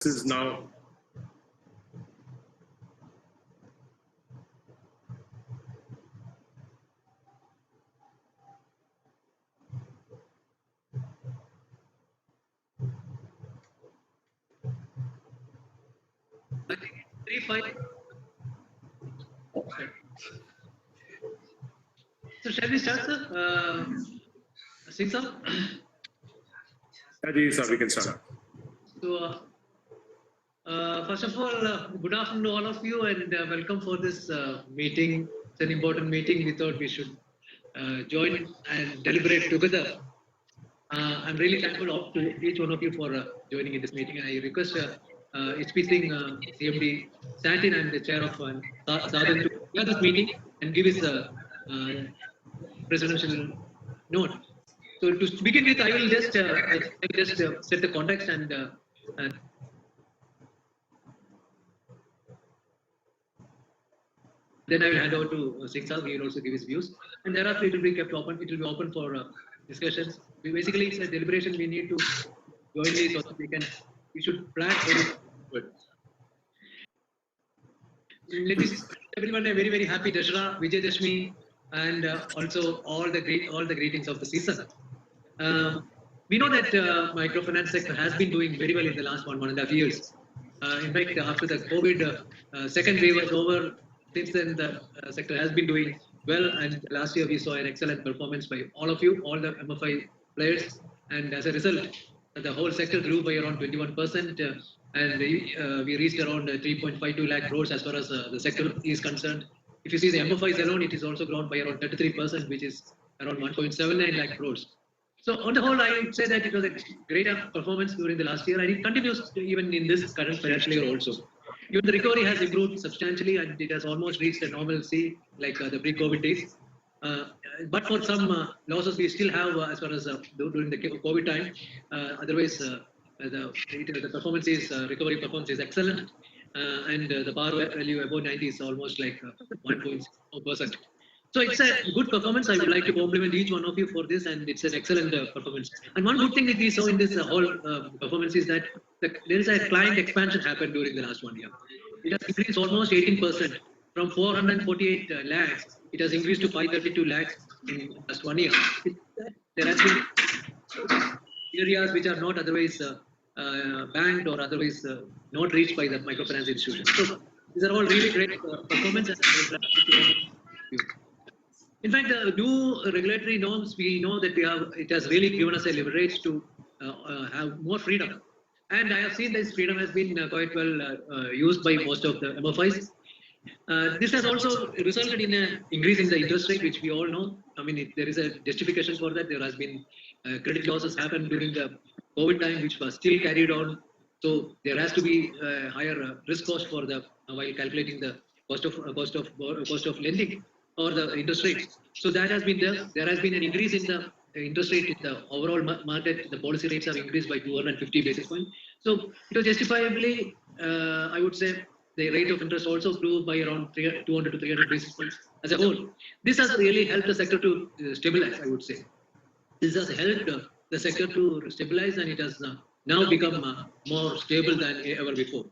Is now. I think 3-5. So shall we start, sir? Sing sir? Sir, we can start. So, first of all, good afternoon to all of you, and welcome for this meeting. It's an important meeting. We thought we should join and deliberate together. I'm really thankful to each one of you for joining in this meeting. And I request HPC CMD Santin and the chair of Sadan to chair this meeting and give his presidential note. So to begin with, I will just set the context and then I will hand over to Singh Sir. He will also give his views, and thereafter it will be kept open. It will be open for discussions. Basically, it's a deliberation. We need to jointly so that we should plan very good. Let me everyone a very happy Dashera, Vijayadashmi, and also all the greetings of the season. We know that microfinance sector has been doing very well in the last 1.5 years. In fact, after the COVID second wave was over, since then the sector has been doing well. And last year we saw an excellent performance by all of you, all the MFI players. And as a result, the whole sector grew by around 21%. And we reached around 3.52 lakh crores as far as the sector is concerned. If you see the MFIs alone, it is also grown by around 33%, which is around 1.79 lakh crores. So on the whole, I would say that it was a great performance during the last year, and it continues even in this current financial year also. Even the recovery has improved substantially, and it has almost reached a normalcy like the pre-COVID days. But for some losses, we still have as far as during the COVID time. Otherwise, the performance is recovery performance is excellent, and the par value above 90 is almost like 1.4%. So it's a good performance. I would like to compliment each one of you for this, and it's an excellent performance. And one good thing that we saw in this whole performance is that there is a client expansion happened during the last 1 year. It has increased almost 18% from 448 lakhs. It has increased to 532 lakhs in just 1 year. There has been areas which are not otherwise banked or otherwise not reached by the microfinance institutions. So these are all really great performances. In fact, the new regulatory norms, we know that it has really given us a leverage to have more freedom. And I have seen this freedom has been quite well used by most of the MFIs. This has also resulted in an increase in the interest rate, which we all know. I mean, there is a justification for that. There has been credit losses happened during the COVID time, which was still carried on. So there has to be a higher risk cost for the while calculating the cost of lending or the interest rates. So that has been there has been an increase in the interest rate in the overall market. The policy rates have increased by 250 basis points. So it was justifiably, I would say, the rate of interest also grew by around 200 to 300 basis points as a whole. This has really helped the sector to stabilize, I would say. This has helped the sector to stabilize, and it has now become more stable than ever before.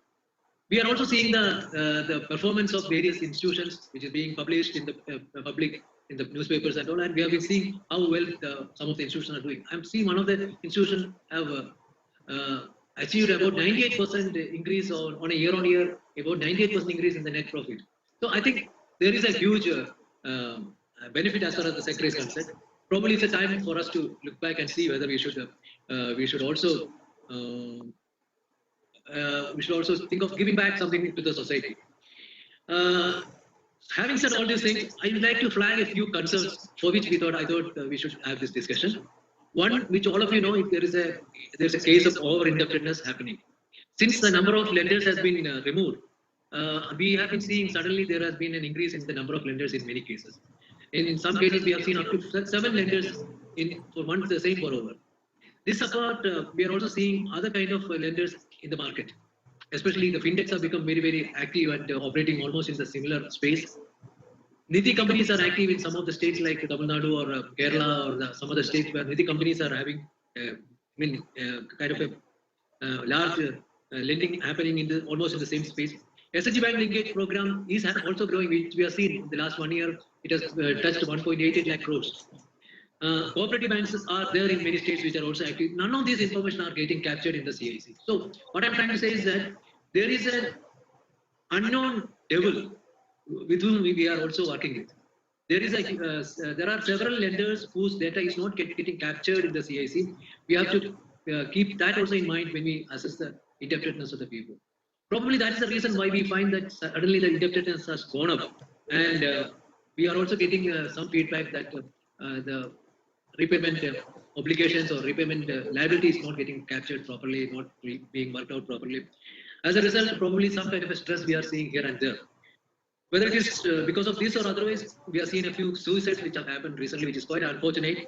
We are also seeing the performance of various institutions, which is being published in the public, in the newspapers and all, and we have been seeing how well some of the institutions are doing. I'm seeing one of the institutions have achieved about 98% increase on a year-on-year, about 98% increase in the net profit. So I think there is a huge benefit as far as the sector is concerned. Probably it's a time for us to look back and see whether we should also think of giving back something to the society. Having said all these things, I would like to flag a few concerns for which I thought we should have this discussion. One, which all of you know, there's a case of over-indebtedness happening. Since the number of lenders has been removed, we have been seeing suddenly there has been an increase in the number of lenders in many cases. In some cases, we have seen up to 7 lenders for once the same borrower. This apart, we are also seeing other kind of lenders in the market. Especially the fintechs have become very active and operating almost in the similar space. Nidhi companies are active in some of the states like Tamil Nadu or Kerala or some other states where Nidhi companies are having kind of a large lending happening in the almost in the same space. SNG Bank linkage program is also growing, which we have seen in the last 1 year. It has touched 1.88 lakh crores. Cooperative banks are there in many states which are also active. None of these information are getting captured in the CIC. So what I'm trying to say is that there is an unknown devil with whom we are also working with. There is there are several lenders whose data is not getting captured in the CIC. We have to keep that also in mind when we assess the indebtedness of the people. Probably that's the reason why we find that suddenly the indebtedness has gone up, and we are also getting some feedback that the repayment obligations or repayment liability is not getting captured properly, not being worked out properly. As a result, probably some kind of a stress we are seeing here and there. Whether it is because of this or otherwise, we have seen a few suicides which have happened recently, which is quite unfortunate.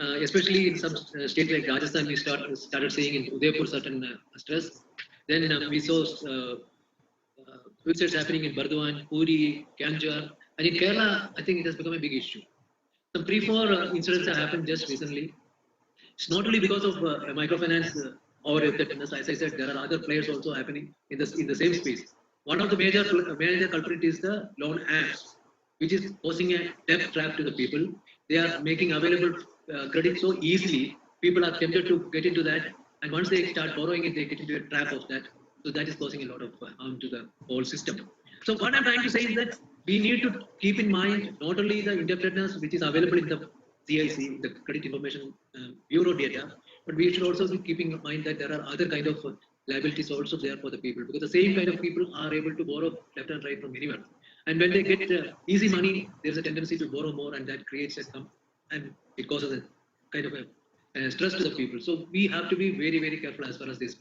Especially in some states like Rajasthan, we started seeing in Udaipur certain stress. Then we saw suicides happening in Bardwan, Puri, Kanjar, and in Kerala, I think it has become a big issue. Some 3-4 incidents have happened just recently. It's not only because of microfinance or indebtedness. As I said, there are other players also happening in the same space. One of the major culprit is the loan apps, which is posing a debt trap to the people. They are making available credit so easily. People are tempted to get into that, and once they start borrowing it, they get into a trap of that. So that is causing a lot of harm to the whole system. So what I'm trying to say is that we need to keep in mind not only the indebtedness which is available in the CIC, the Credit Information Bureau data, but we should also be keeping in mind that there are other kind of liabilities also there for the people, because the same kind of people are able to borrow left and right from anywhere. And when they get easy money, there's a tendency to borrow more, and that creates and it causes a kind of a stress to the people. So we have to be very, very careful as far as this.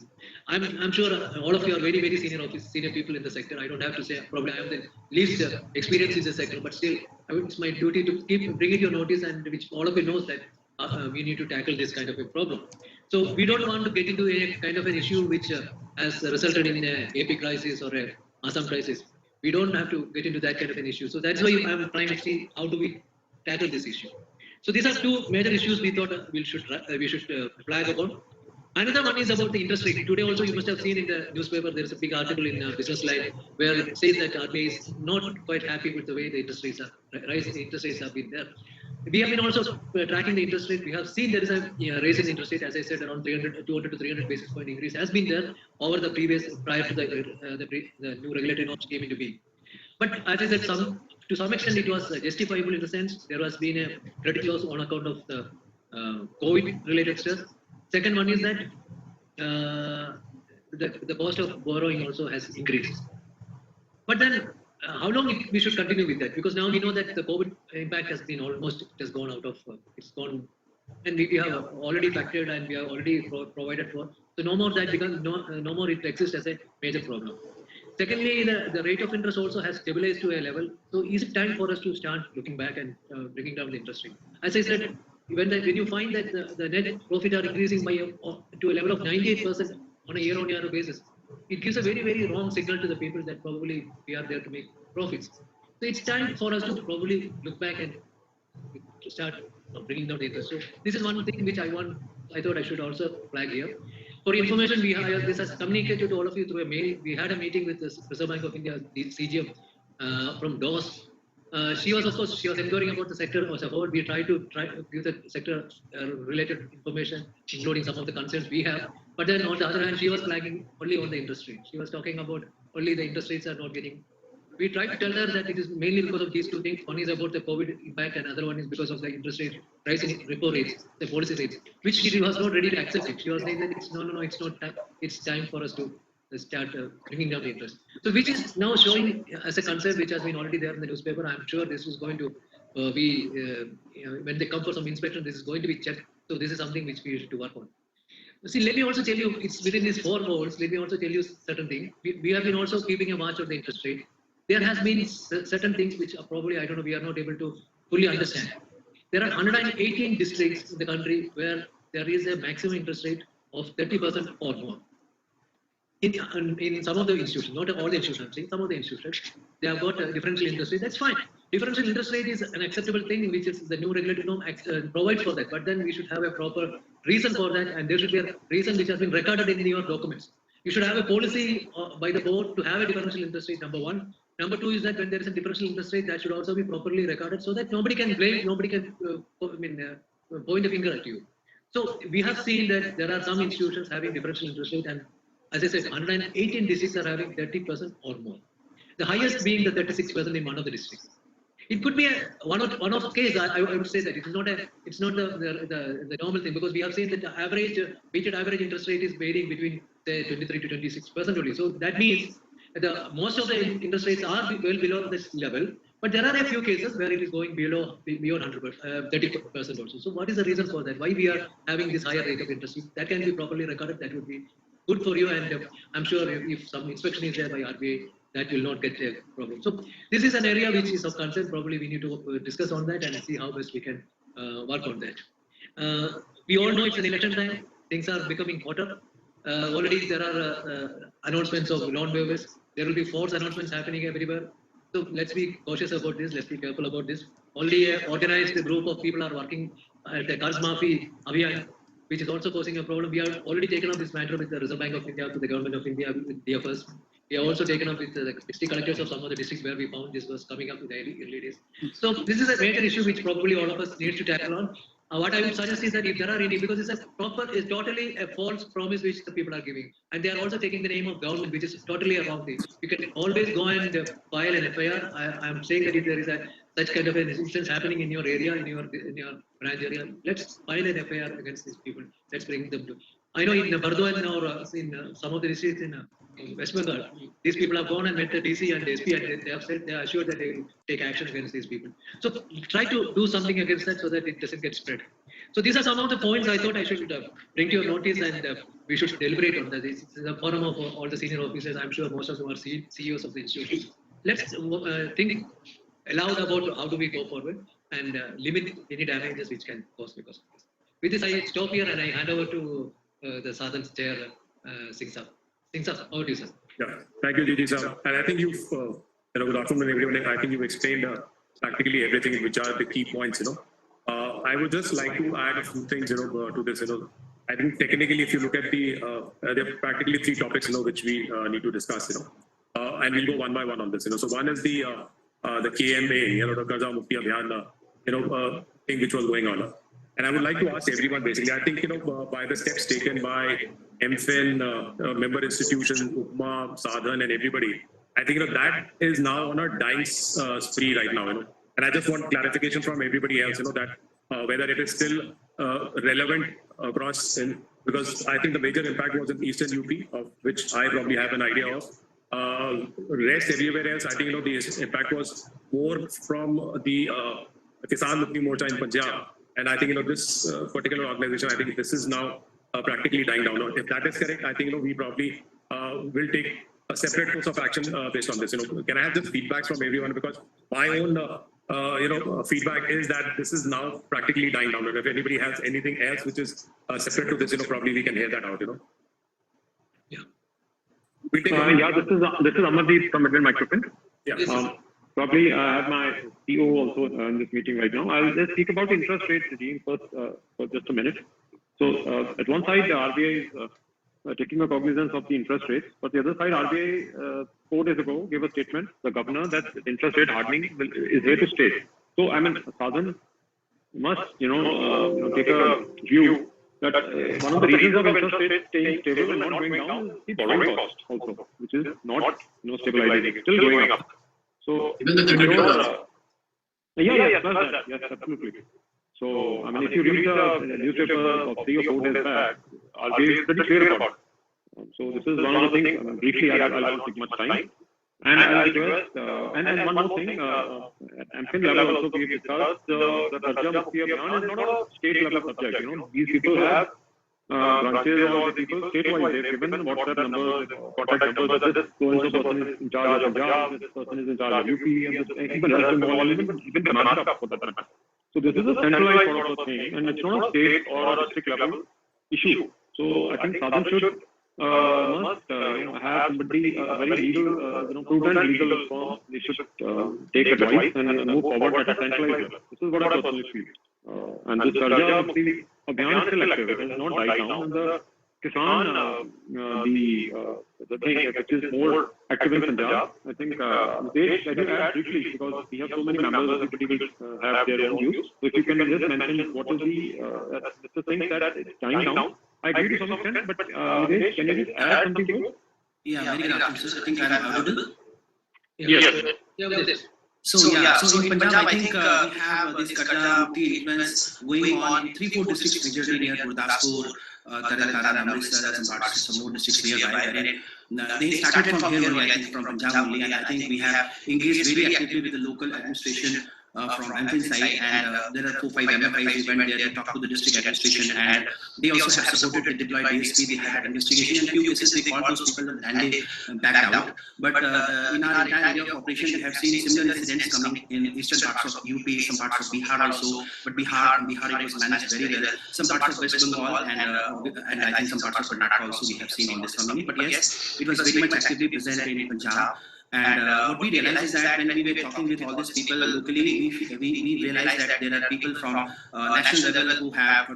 I'm sure all of you are very, very senior people in the sector. I don't have to say, probably I am the least experienced in the sector, but still, it's my duty to bring it your notice, and which all of you knows that we need to tackle this kind of a problem. So we don't want to get into a kind of an issue which has resulted in a AP crisis or a Assam crisis. We don't have to get into that kind of an issue. So that's why I'm trying to see how do we tackle this issue. So these are two major issues we thought we should flag upon. Another one is about the interest rate. Today also you must have seen in the newspaper there is a big article in Business Line where it says that RBI is not quite happy with the way the interest rates are rising. The interest rates have been there. We have been also tracking the interest rate. We have seen there is a rise in interest rate, as I said, around 200 to 300 basis point increase has been there over the prior to the new regulatory norms came into being. But as I said, to some extent it was justifiable in the sense there has been a credit loss on account of the COVID-related stress. Second one is that the cost of borrowing also has increased. But then how long we should continue with that? Because now we know that the COVID impact has been almost, it has gone out of, it's gone, and we have already factored and we have already provided for. So no more that becomes, no more it exists as a major problem. Secondly, the rate of interest also has stabilized to a level. So is it time for us to start looking back and bringing down the interest rate? As I said, when you find that the net profit are increasing by to a level of 98% on a year-on-year basis, it gives a very, very wrong signal to the people that probably we are there to make profits. So it's time for us to probably look back and start bringing down the interest. So this is one thing which I thought I should also flag here. For information, this has communicated to all of you through a mail. We had a meeting with the Reserve Bank of India, the CGM from DOS. She was inquiring about the sector as a whole. We tried to give the sector related information, including some of the concerns we have. But then on the other hand, she was flagging only on the interest rate. She was talking about only the interest rates are not getting. We tried to tell her that it is mainly because of these two things. One is about the COVID impact, and other one is because of the interest rate rise in repo rates, the policy rates, which she was not ready to accept it. She was saying that it's no, it's not. It's time for us to start bringing down the interest. So, which is now showing as a concern which has been already there in the newspaper. I'm sure this is going to be when they come for some inspection, this is going to be checked. So, this is something which we should work on. See, let me also tell you, it's within these 4 walls. Let me also tell you certain things. We have been also keeping a watch of the interest rate. There has been certain things which are probably, I don't know, we are not able to fully understand. There are 118 districts in the country where there is a maximum interest rate of 30% or more. In some of the institutions, not all the institutions, I'm saying some of the institutions, they have got a differential interest rate. That's fine. Differential interest rate is an acceptable thing, which is the new regulatory norm provides for that. But then we should have a proper reason for that, and there should be a reason which has been recorded in your documents. You should have a policy by the board to have a differential interest rate, number one. Number two is that when there is a differential interest rate, that should also be properly recorded so that nobody can blame, nobody can point a finger at you. So we have seen that there are some institutions having differential interest rate, and as I said, 118 districts are having 30% or more. The highest being the 36% in one of the districts. It could be a one-off case. I would say that it's not the normal thing, because we have seen that the average weighted average interest rate is varying between say 23 to 26% only. So that means that most of the interest rates are well below this level. But there are a few cases where it is going below beyond 100%, 30% also. So what is the reason for that? Why we are having this higher rate of interest? If that can be properly recorded, that would be good for you. And I'm sure if some inspection is there by RBI, that will not get a problem. So this is an area which is of concern. Probably we need to discuss on that and see how best we can work on that. We all know it's an election time. Things are becoming hotter. Already there are announcements of loan waivers. There will be force announcements happening everywhere. So let's be cautious about this. Let's be careful about this. Only an organized group of people are working at the Karz Maafi Abhiyan, which is also causing a problem. We have already taken up this matter with the Reserve Bank of India, with the Government of India, with DFS. We have also taken up with the district collectors of some of the districts where we found this was coming up with the early days. So this is a major issue which probably all of us need to tackle on. What I would suggest is that if there are any, because it's totally a false promise which the people are giving, and they are also taking the name of government, which is totally a wrong thing. You can always go and file an FIR. I'm saying that if there is such kind of an instance happening in your area, in your branch area, let's file an FIR against these people. Let's bring them to. I know in Bardwan or in some of the districts in West Bengal, these people have gone and met the DC and the SP, and they have said they are assured that they will take action against these people. So try to do something against that so that it doesn't get spread. So these are some of the points I thought I should bring to your notice, and we should deliberate on that. This is a forum of all the senior officers. I'm sure most of them are CEOs of the institutions. Let's think aloud about how do we go forward and limit any damages which can cause because of this. With this, I stop here and I hand over to the Sadhan's chair, Singh Sir. Singh Sir, over to you, sir. Yeah, thank you, Gigi sir. And I think you've, good afternoon, everyone. I think you've explained practically everything, which are the key points. I would just like to add a few things, to this. I think technically, if you look at there are practically three topics, which we need to discuss. And we'll go one by one on this. So one is the KMA, the Karza Mukti Abhiyan, thing which was going on. And I would like to ask everyone, basically, I think, by the steps taken by MFIN, member institutions, UPMA, Sadhan, and everybody, I think, that is now on a dying spree right now, And I just want clarification from everybody else, that whether it is still relevant across, because I think the major impact was in Eastern UP, of which I probably have an idea of. Rest everywhere else, I think, the impact was more from the Kisan Mukti Morcha in Punjab. And I think, this particular organization, I think this is now practically dying down. If that is correct, I think, we probably will take a separate course of action based on this. Can I have the feedbacks from everyone? Because my own, feedback is that this is now practically dying down. If anybody has anything else which is separate to this, probably we can hear that out. Yeah. This is Amardeep from Admin Microfin. Yeah. Probably I have my CEO also in this meeting right now. I'll just speak about interest rate regime first for just a minute. So at one side, the RBI is taking a cognizance of the interest rates, but the other side, RBI 4 days ago gave a statement, the governor, that interest rate hardening is here to stay. So I mean, Sadhan must take a view that one of the reasons of interest rates staying stable and not going down is the borrowing cost also, which is not stabilizing, it's still going up. So even the credit yes, absolutely. So I mean, if you read the newspaper of 3 or 4 days back, RBI is pretty clear about it. So this is one of the things. Briefly, I won't take much time. And I'll request, and one more thing, at MFIN level also we discussed the Karza Mukti Abhiyan is not a state level subject. These people have branches or people statewide. They've given WhatsApp numbers, contact numbers. That this so-and-so person is in charge of Punjab, this person is in charge of UP, and even West Bengal, even Karnataka for that matter. So this is a centralized sort of a thing, and it's not a state or a district level issue. So I think Sadhan should must have somebody very legal, prudent legal firm. They should take advice and move forward at a centralized level. This is what I personally feel. And this Karza Mukti Abhiyan is still active. It has not died down. And the Kisan, the thing which is more active in Punjab, I think I do add briefly because we have so many members of the people have their own views. So if you can just mention what is the thing that it's dying down. I agree to some extent, but Nidesh, can you just add something to it? Yeah, very good afternoon, sir. I think I'm audible. Yes. So in Punjab, I think we have this influence going on in 3-4 districts majorly near Gurdaspur, Tarn, Amritsar, some more districts nearby. They started from here only, I think from Punjab only, and I think we have engaged very actively with the local administration from MFIN side, and there are 4-5 MFIs. We went there to talk to the district administration, and they also have supported the deployed DSP. They had investigation, and few cases they called those people and they backed out. But in our entire area of operation, we have seen similar incidents coming in eastern parts of UP, some parts of Bihar also. But Bihar it was managed very well. Some parts of West Bengal and I think some parts of Karnataka also we have seen in this community. But yes, it was very much actively present in Punjab. And what we realized is that when we were talking with all these people locally, we realized that there are people from national level who have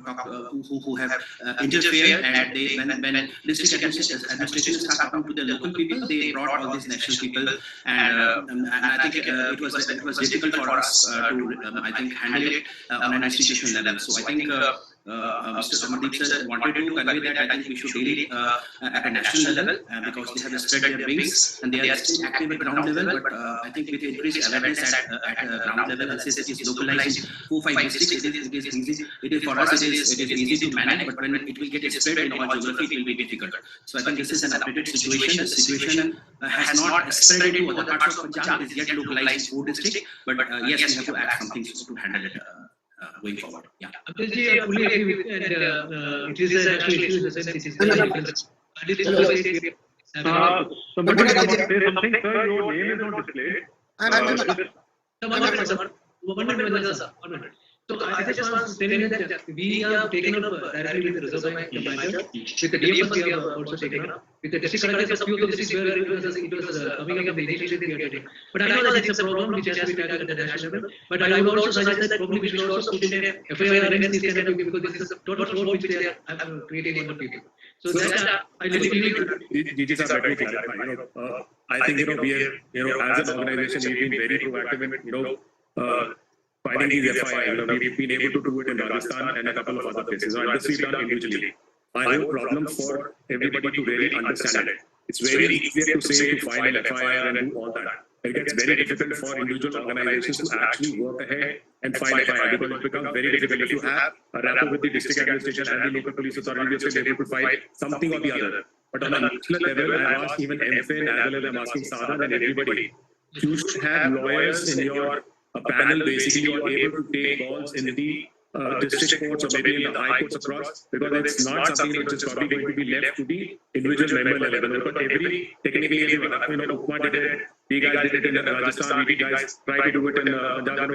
interfered, and they when district administration started talking to the local people, they brought all these national people, and I think it was difficult for us to I think handle it on an institutional level. So I think. Mr. Amardeep sir wanted to convey that I think we should deal it at a national level because they have spread their wings and they are still active at ground level. But I think with increased awareness at ground level, and since it is localized in 4-5 districts, it is easy. It is for us. It is easy to manage. But when it will get spread in all geography, it will be difficult. So I think this is an updated situation. The situation has not spread into other parts of Punjab. It is yet localized in 4 districts. But yes, we have to add something to handle it. Going forward, yeah. Abdulji, I fully agree with, and it is an actual issue in the sense it is very different. Somebody want to say something, sir? Your name is not displayed. One minute. So I just want to tell you that we have taken up directly with the Reserve Bank commander, with the DFS we have also taken up, with the district collectors of few of the districts where it was coming up in the initiative we are taking. But I know that it's a problem which has to be tackled at the national level. But I would also suggest that probably we should also put in a FIR against these kind of people because this is a total fraud which they are creating on the people. So that I really feel. DG sir, let me clarify. I think we are as an organization we've been very proactive in fighting these FIR. We've been able to do it in Rajasthan and a couple of other places. So this we've done individually. I have a problem for everybody to really understand it. It's very easy to say to file an FIR and do all that. It gets very difficult for individual organizations to actually work ahead and file FIR because it becomes very difficult. If you have a rapport with the district administration and the local police authority, you're still able to fight something or the other. But on a national level, I've asked even MFIN as well as I'm asking Sadhan and everybody, you should have lawyers in your panel basically are able to take calls in the district courts or maybe in the high courts across, because it's not something which is probably going to be left to the individual member level. But every technically, Upma did it, we guys did it in Rajasthan, we guys try to do it in Punjab,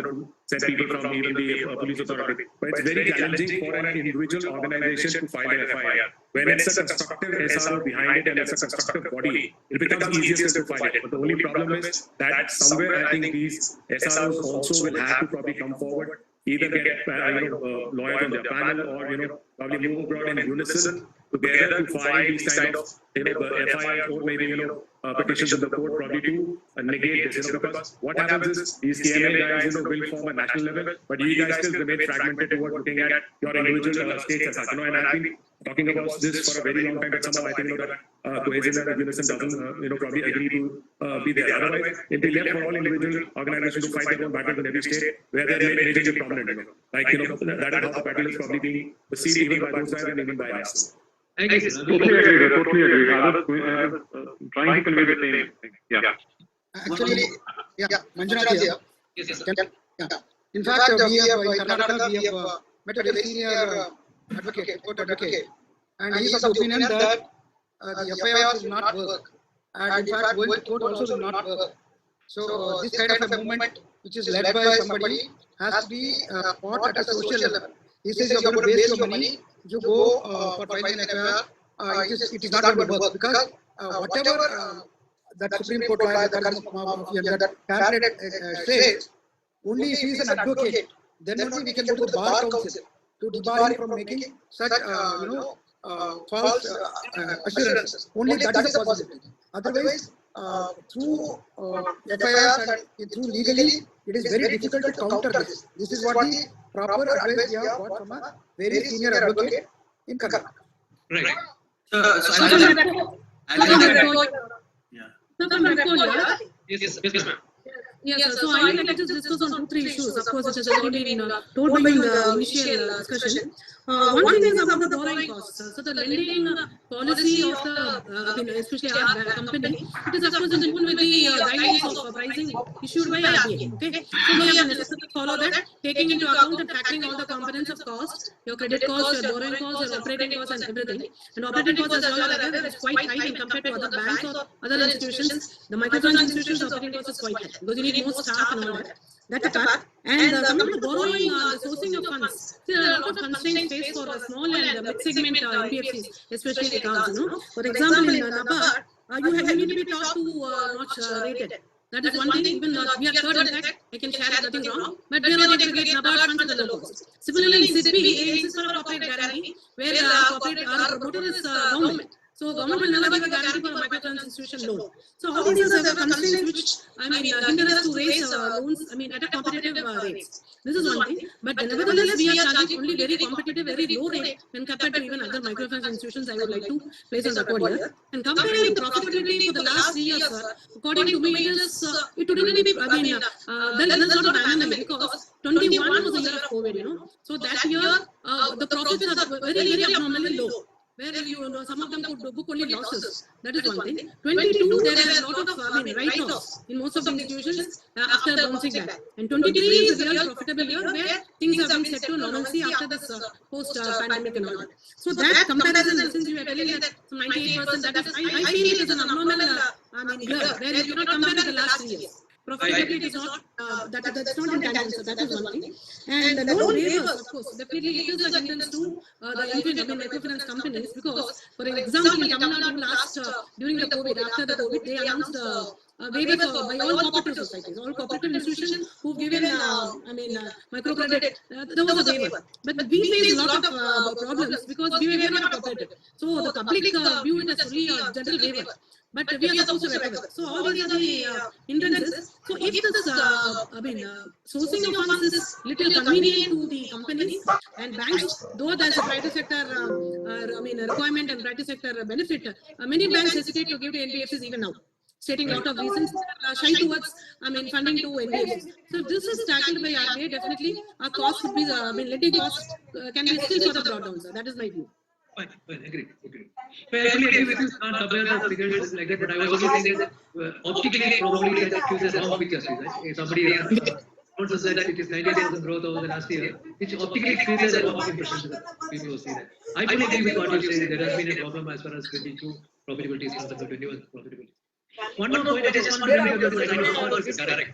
send people from even the police authority. But it's very challenging for an individual organization to file an FIR. When it's a constructive SRO behind it and it's a constructive body, it becomes easiest to file it. But the only problem is that somewhere I think these SROs also will have to probably come forward, either get lawyers on their panel or probably move abroad in unison together to file these kind of FIR or maybe petitions in the court probably to negate this. Because what happens is these KMA guys will form a national level, but you guys still remain fragmented towards looking at your individual states as such. And I've been talking about this for a very long time, but somehow I think that cohesion and unison doesn't probably agree to be there. Otherwise, it will be left for all individual organizations to fight their own battles in every state where they're majorly prominent. That is how the battle is probably being perceived even by those guys and even by us. Totally agree. I was trying to convey the same thing. Yeah. Actually, Manjunath here. Yes. In fact, we have in Karnataka, we have met a very senior advocate, court advocate, and he is of the opinion that the FIR will not work, and in fact, going to court also will not work. So this kind of a movement, which is led by somebody, has to be fought at a social level. He says you're going to waste your money, you go for filing an FIR, it is not going to work because whatever that Supreme Court lawyer, that candidate says, only if he is an advocate, then only we can go to the bar council to debar him from making such false assurances. Only that is a possibility. Otherwise, through FIRs and through legally, it is very difficult to counter this. This is what the proper advice we have got from a very senior advocate in Karnataka. Right. Yes, ma'am. Yes, so I would like to just discuss on 2-3 issues. Of course, it has already been told by you in the initial discussion. One thing is about the borrowing costs. So the lending policy of the, especially our company, it is of course in tune with the guidelines of pricing issued by RBI. Okay, so we have to necessarily follow that, taking into account and factoring all the components of cost, your credit cost, your borrowing cost, your operating cost, and everything. And operating cost, as all are aware, is quite high when compared to other banks or other institutions. The microfinance institutions' operating cost is quite high because you need more staff and all that. That's a part. And coming to borrowing, the sourcing of funds, there are a lot of constraints faced for small and mid-segment NBFCs, especially cards. For example, in NABARD, you need to be taught to notch rated. That is one thing. Even we are third, in fact, I can share nothing wrong, but we are not able to get NABARD funds at the low cost. Similarly, in SIDBI, it is for a corporate guarantee, where our promoter is government. So government will never give a guarantee for a microfinance institution loan. So all these are constraints which hinder us to raise loans. At a competitive rates. This is one thing. But nevertheless, we are charging only very competitive, very low rate when compared to even other microfinance institutions. I would like to place on record here. And comparing profitability for the last 3 years, according to me, it wouldn't be. There is not an anomaly because 21 was the year of COVID. So that year, the profits are very, very abnormally low. Where some of them could book only losses. That is one thing. 22, there are a lot of write-offs in most of the institutions after bouncing back. And 23 is a real profitable year where things have been set to normalcy after this post-pandemic and all that. So that comparison, since you are telling that 98%, that is, I feel it is an abnormal year where you cannot compare with the last 3 years. Profitability is not, that's not in tandem, so that is one thing. And the loan waivers, of course, definitely it is a hindrance to the microfinance companies because, for example, in Tamil Nadu during the COVID, after the COVID, they announced waivers by all cooperative societies, all cooperative institutions who've given, microcredit, there was a waiver. But we face a lot of problems because we were not cooperative. So the public view it as only a general waiver. But we are supposed to recover. So all these are the hindrances. So if this, sourcing of funds is little convenient to the companies and banks, though there's a private sector, requirement and private sector benefit, many banks hesitate to give to NBFCs even now, stating a lot of reasons shy towards, funding to NBFCs. So if this is tackled by RBI, definitely our cost would be, lending costs can be still further brought down, sir. That is my view. Fine, agree. I actually agree with you, can't compare the figures like that, but I was also saying that optically, probably that gives a wrong picture, right? If somebody also said that it is 90% growth over the last year, which optically creates a wrong impression that people will see that. I fully agree with what you say, there has been a problem as far as 22 profitability is concerned, 21 profitability. One more point I just want to bring up is I know how this is correct.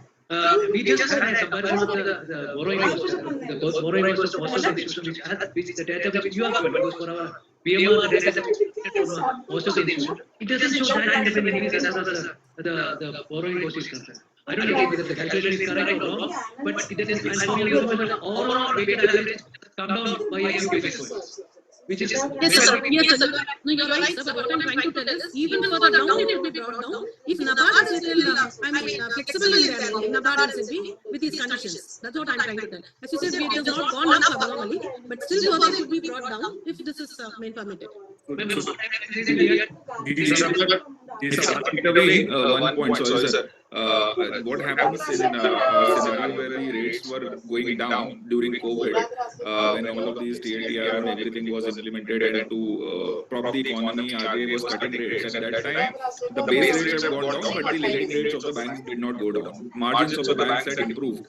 We just had a comparison of the borrowing cost, the borrowing cost of most of the institutions which the data which you have given, because for our BMR, the data from most of the institutions, it doesn't show that kind of an increase as far as the borrowing cost is concerned. I don't know whether the calculation is correct or wrong, but it is, and for you, the overall weighted average come down by a few basis points. Which is yes, sir. Yes, sir. No, you're right, sir. But what I'm trying to tell is, even further down, it will be brought down if NABARD is little, flexible in their lending, NABARD and SIDBI with these conditions. That's what I'm trying to tell. As you said, it has not gone up abnormally, but still further it could be brought down if this is permitted. These are typically one point. Sorry, sir. What happens in a scenario where the rates were going down during COVID, when all of these TIDALJ and everything was implemented and to prop the economy, RBI was cutting rates at that time. The base rates have gone down, but the lending rates of the banks did not go down. Margins of the banks had improved.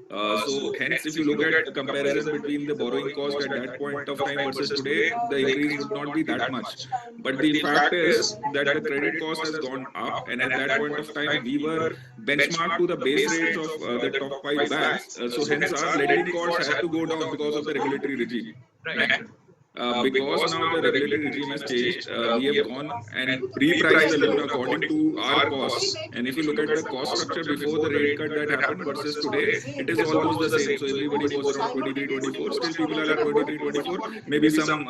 So hence, if you look at the comparison between the borrowing cost at that point of time versus today, the increase would not be that much. But the fact is that the credit cost has gone up, and at that point of time, we were benchmarked to the base rates of the top 5 banks. So hence, our lending costs had to go down because of the regulatory regime. Right. because now the regulatory regime has changed, we have gone and repriced the loan according to our costs. And if you look at the cost structure before the rate cut that happened versus today, it is almost the same. So everybody was around 23, 24. Still people are at 23, 24. Maybe some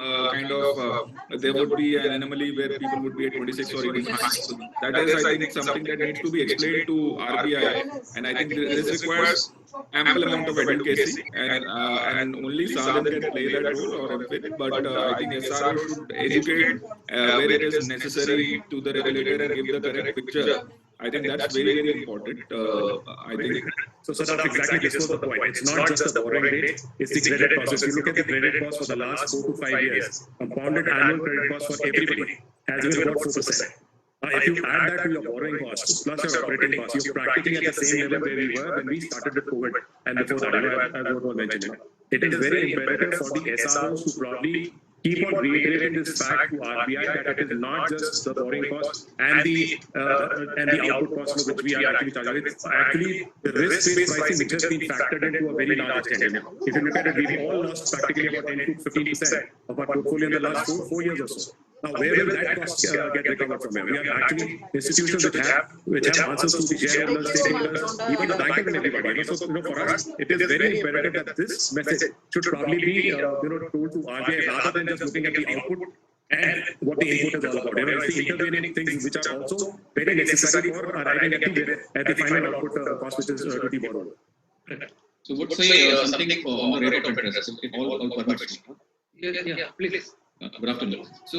there would be an anomaly where people would be at 26 or even high. So that is, I think, something that needs to be explained to RBI. And I think this requires ample amount of advocacy, and only Sadhan can play that role, or MFIN. But I think SRO should educate where it is necessary to the regulator and give the correct picture. I think that's very, very important. I think. So exactly this was the point. It's not just the borrowing rate, it's the credit cost. If you look at the credit cost for the last 4 to 5 years, compounded annual credit cost for everybody has been about 4%. If you add that to your borrowing costs plus your operating costs, you're practically at the same level where we were when we started with COVID and before that, as what was mentioned. It is very imperative for the SROs to probably keep on reiterating this fact to RBI that it is not just the borrowing cost and the output cost which we are actually charging. It's actually the risk-based pricing which has been factored into a very large extent. If you look at it, we've all lost practically about 10 to 15% of our portfolio in the last 4 years or so. Now, where will that cost get recovered from? We have actually institutions which have answers to the shareholders, stakeholders, even the bankers and everybody. So, for us, it is very imperative that this message should probably be, told to RBI rather than just looking at the output and what the input is all about. It's the intervening things which are also very necessary for arriving at the final output cost, which is to be borrowed. So, would say something on the rate of interest, if all permits. Yeah, please. Good afternoon. So,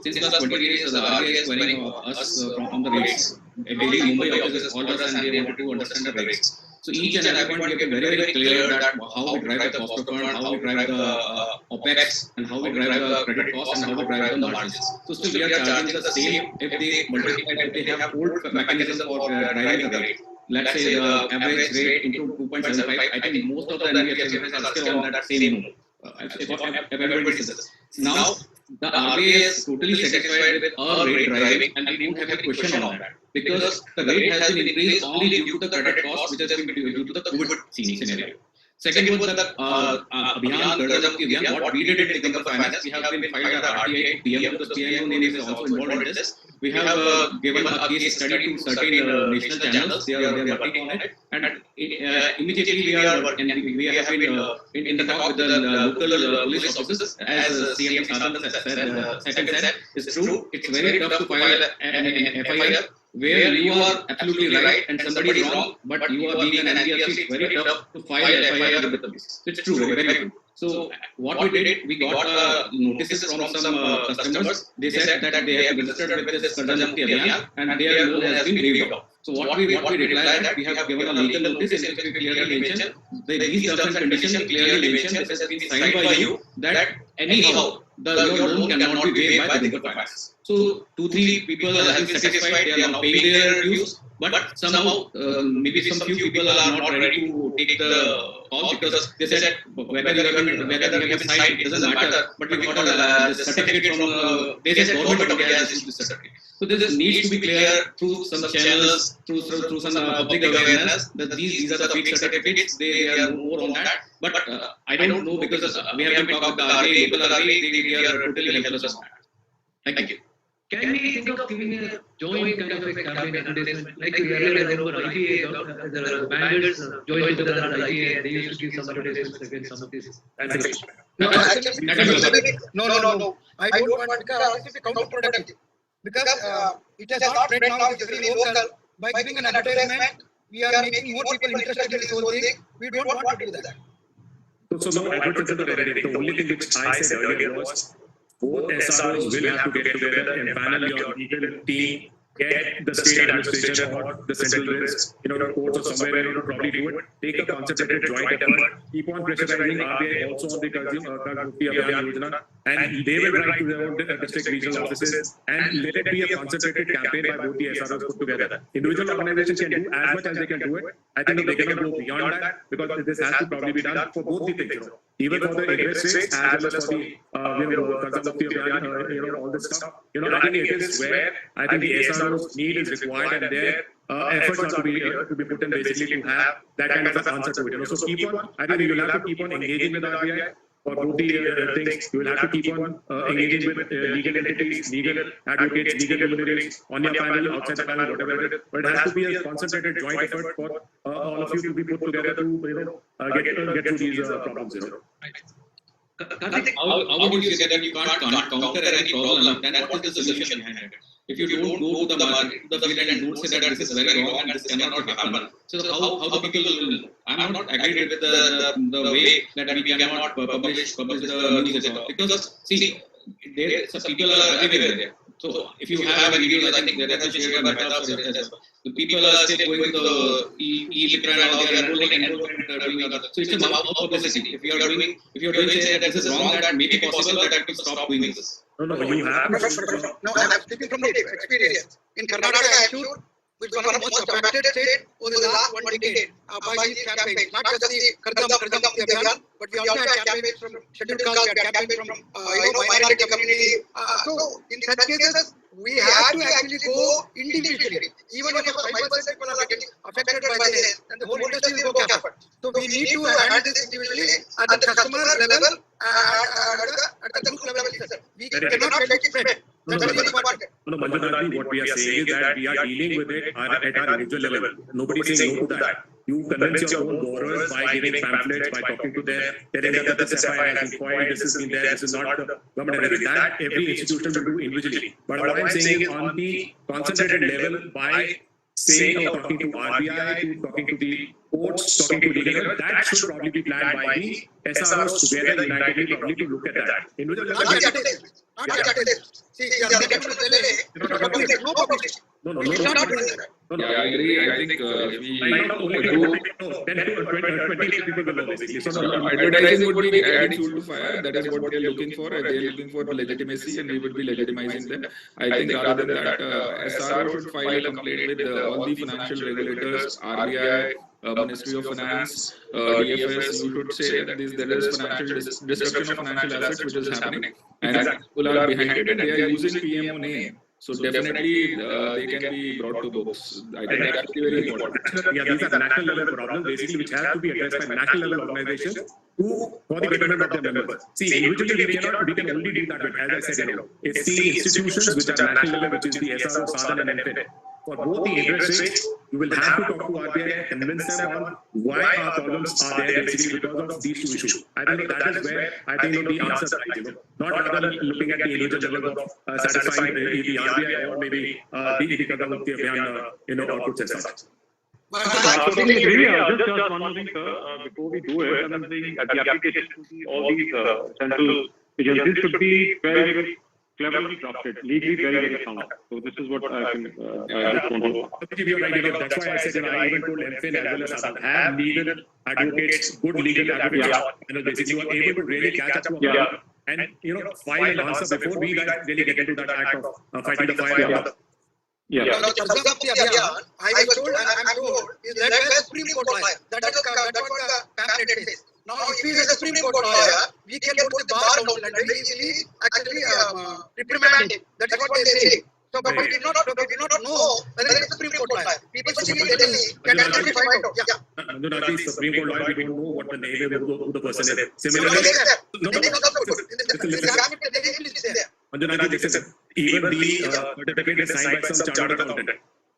since last 20 days, the RBI is querying us on the rates. Daily Mumbai offices called us and they wanted to understand the rates. So, each and every point we have been very, very clear that how we drive the cost of fund, how we drive the OPEX, and how we drive the credit cost, and how we drive the margins. So, still we are charging the same if they multiply, if they have old mechanisms for driving the rate. Let's say the average rate into 2.75. I think most of the NBFCs are still on that same note. If everybody says this. Now, the RBI is totally satisfied with our rate driving, and we don't have a question on that because the rate has been increased only due to the credit cost, which has been due to the COVID scenario. Second was the Abhiyan, TIDALJ, what we did in Technical Finance, we have been filed our RTI to PM because PIO name is also involved in this. We have given a case study to certain national channels. They are working on it, and immediately we have been in the talk with the local police officers. As CM Sadhan said, it's true. It's very tough to file an FIR where you are absolutely right and somebody is wrong, but you are being an NBFC. It's very tough to file an FIR with the police. It's true, very true. So what we did, we got notices from some customers. They said that they have registered with this Sunchronicity Abhiyan and their loan has been waived off. So what we replied that we have given a legal notice in which we clearly mentioned these terms and conditions clearly mentioned this has been signed by you that anyhow your loan cannot be waived by the Technical Finance. So 2-3 people have been satisfied, they are now paying their dues, but somehow maybe some few people are not ready to take the call because they said whether we have been signed, it doesn't matter, but we got a certificate from they said government of India has issued this certificate. So this needs to be clear through some channels, through some public awareness that these are the fake certificates, they are more on that. But I don't know because we have been talking about the RBI, local RBI, they are totally helpless on that. Thank you. Can we think of giving a joint kind of a campaign advertisement? Like earlier, I remember IPA, the bankers joined together at IPA and they used to give some advertisements against some of these. No, actually, no. I don't want to be counterproductive because it has not spread now, it's very local. By giving an advertisement, we are making more people interested in this whole thing. We don't want to do that. So no advertisement already. The only thing which I said earlier was both SROs will have to get together and panel your legal team, get the state administration or the central risk, courts or somewhere, probably do it. Take a concentrated joint effort, keep on pressurizing RBI also on the Abhiyan Yojana, and they will write to their own district regional offices and let it be a concentrated campaign by both the SROs put together. Individual organizations can do as much as they can do it. I think they cannot go beyond that because this has to probably be done for both the things, even for the interest rates as well as for the Sunchronicity Abhiyan, all this stuff. I think it is where I think the SROs need is required and their efforts are to be put in basically to have that kind of an answer to it. So keep on, I think we will have to keep on engaging with RBI, for both the things. You will have to keep on engaging with legal entities, legal advocates, legal luminaries on your panel, outside the panel, whatever it is. But it has to be a concentrated joint effort for all of you to be put together to get through these problems. Karthik, how would you say that you can't counter any problem, then what is the solution behind it? If you don't go to the market, to the field and don't say that this is very wrong and this cannot happen, so how the people will, I'm not agreed with the way that we cannot publish the news at all, because see, there some people are everywhere there. So if you have a video, I think that is shared by Ahap as well. The people are still going to the e-liter and all, they are doing other. So it's about publicity. If you are doing say that this is wrong, that may be possible that you could stop doing this. No, you have. No, I am speaking from experience. In Karnataka, I am sure which one of the most affected state over the last 1 decade by these campaigns. Not just the Kardam Abhiyan, but we also had campaigns from scheduled caste, we had campaigns from minority community. So in such cases, we have to actually go individually. Even if 5% people are getting affected by this, then the whole industry will go careful. So we need to handle this individually at the customer level and at the group level. We cannot let it spread. No, Manjunath, what we are saying is that we are dealing with it at our individual level. Nobody is saying no to that. You convince your own borrowers by giving pamphlets, by talking to them, telling them that this FII has been filed, this has been there, this is not the government and that every institution will do individually. But what I'm saying is on the concentrated level by saying or talking to RBI, to talking to the courts, talking to legal, that should probably be planned by the SROs together unitedly probably to look at that. Individual level. Not yet. See, you are getting to Delhi, no publicity. No, Yeah, I agree. I think if we do 10 to 20 people will know basically. So advertising would be adding fuel to fire. That is what they are looking for. They are looking for legitimacy, and we would be legitimizing them. I think rather than that, SRO should file a complaint with all the financial regulators, RBI, Ministry of Finance, DFS. You should say that there is financial destruction of financial assets which is happening, and people are behind it, and they are using PMO name. So definitely they can be brought to books. I think that's very important. Yeah, these are national level problems basically which have to be addressed by national level organizations for the betterment of their members. See, individually we can only do that, but as I said, it's the institutions which are national level, which is the SRO, SADAN and NFID. For both the interest rates, you will have to talk to RBI, convince them on why our problems are there basically because of these two issues. I think that is where I think the answer lies, not rather than looking at the individual level of satisfying the RBI or maybe the Kardam Abhiyan outputs and stuff. So really, just one more thing, sir, before we do it, and I'm saying the application to all these central agencies should be very, very cleverly drafted, legally very, very sound. So this is what I think I just want to. You're right, that's why I said I even told MFIN as well as SADAN have legal advocates, good legal advocates, basically who are able to really catch up to a problem and file an answer before we really get into that act of fighting the fire. Yeah. Now, the I was told and I'm told is led by a Supreme Court lawyer. That's what the pamphlet says. Now, if he is a Supreme Court lawyer, we can go to the bar council and very easily actually reprimand him. That's what they say. So, but we did not know whether it's a Supreme Court lawyer. People sitting in Delhi can actually find out. Manjunath, Supreme Court lawyer, we don't know what the name is, who the person is. Similarly, Manjunath, listen, even the certificate is signed by some chartered accountant.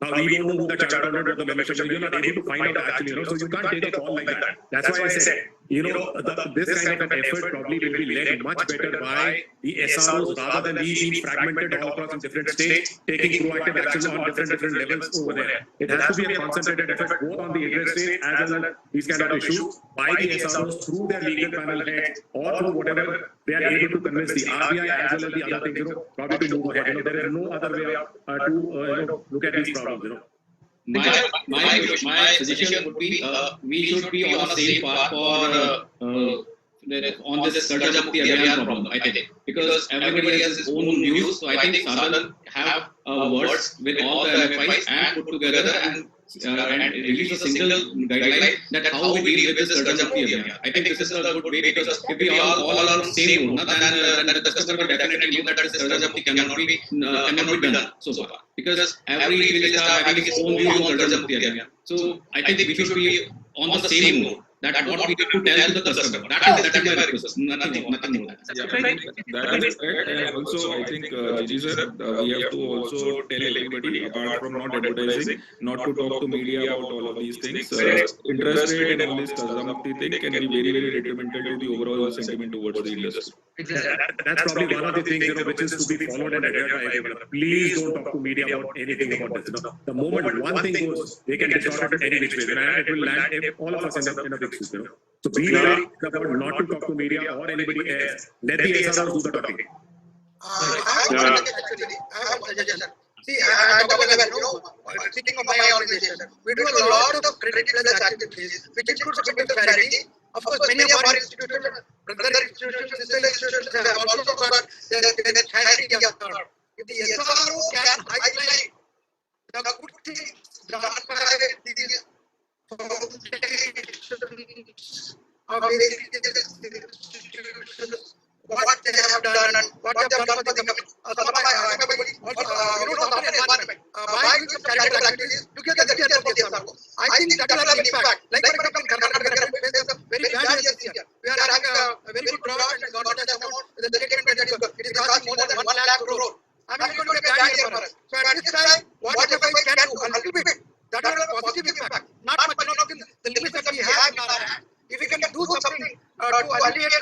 Now, we don't know who the chartered accountant or the membership is. You're not able to find out actually, so you can't take a call like that. That's why I said, this kind of an effort probably will be led much better by the SROs rather than we being fragmented all across in different states, taking proactive action on different levels over there. It has to be a concentrated effort both on the interest rate as well as these kind of issues by the SROs through their legal panel heads or through whatever they are able to convince the RBI as well as the other things, probably to move ahead. There is no other way to look at these problems. My suggestion would be we should be on the same path for on this Sarjamukti Abhiyan problem, I think, because everybody has his own views. So I think SADAN have words with all the MFIs and put together and release a single guideline that how we deal with this Sarjamukti Abhiyan. I think this is a good way because if we all are on the same road, then the customer will definitely know that this Sarjamukti cannot be done so far. Because every village is having its own view on Sarjamukti Abhiyan. So I think we should be on the same road. That's what we have to tell to the customer. That is my request. Nothing more than that. Yeah, that is correct. And also, I think, Gigi sir, we have to also tell everybody, apart from not advertising, not to talk to media about all of these things. Interest rate and all this Kazamukti thing can be very, very detrimental to the overall sentiment towards the industry. Exactly. That's probably one of the things, which is to be followed and adhered by everyone. Please don't talk to media about anything about this. The moment one thing goes, they can distort it any which way, and it will land all of us in a big soup. So be very careful not to talk to media or anybody else. Let the SROs do the talking. I have one suggestion. See, I talk about, speaking of my organization, we do a lot of credit plus activities, which includes a bit of charity. Of course, many of our institutions, brother institutions, sister institutions have also got the charity effort. If the SRO can highlight the good things done by these foundations of various institutions, what they have done and what they have done for the environment. By doing some charitable activities, you get the details of the SRO. I think that will have an impact. Like for example, in Karnataka, we are facing a very bad year this year. We are having a very good drought and government has come out with the statement that it is costing more than 1 lakh crore. I mean, it's going to be a bad year for us. So at this time, what FI can do a little bit, that will have a positive impact. Not much, within the limits that we have in our hand. If we can do something to alleviate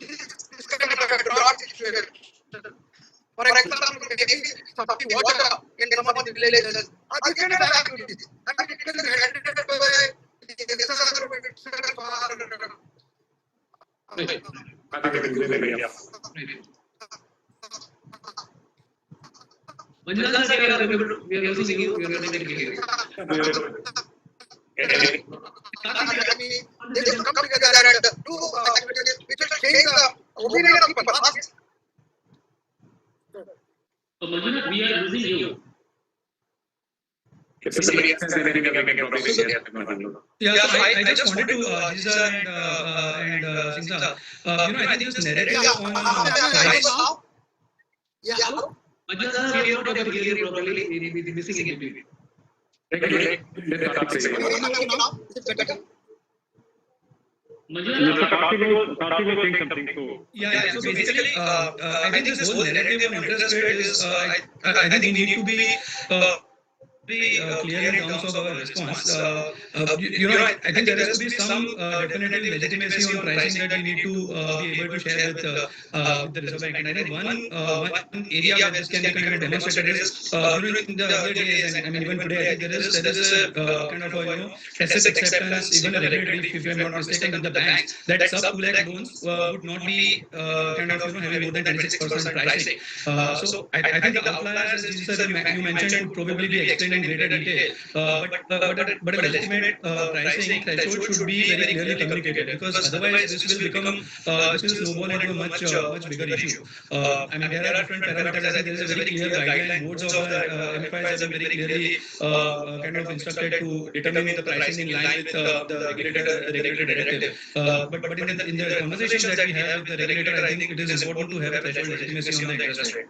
this kind of a drought situation. For example, maybe supply water in some of the villages. These kind of activities. I mean, it can be headed by the SRO itself we are using you. We are not able to hear you. They should come together and do activities which will change the opinion of people. So, Manjunath, we are losing you. If somebody else has anything, we can probably share. Yeah, so I just wanted to, Jisa and Singha, I think this narrative on price. Yeah. Manjunath, we are not able to hear you properly. We are missing in between. Mr. Karthik was saying something. So Yeah. So basically, I think this whole narrative on interest rate is, I think we need to be very clear in terms of our response. I think there has to be some definitive legitimacy on pricing that we need to be able to share with the Reserve Bank. And I think one area where this can be kind of demonstrated is in the earlier days, and I mean even today, I think there is a kind of a tacit acceptance, even a regulatory, if I'm not mistaken, with the banks that sub 2 lakh loans would not be kind of having more than 26% pricing. So I think the outliers, as you mentioned, would probably be explained in greater detail, but a legitimate pricing threshold should be very clearly communicated, because otherwise this will become this will snowball into a much bigger issue. I mean, there are different parameters. I think there is a very clear guideline. Boards of our MFIs have been very clearly kind of instructed to determine the pricing in line with the regulator directive. But in the conversations that we have with the regulator, I think it is important to have a threshold legitimacy on the interest rate.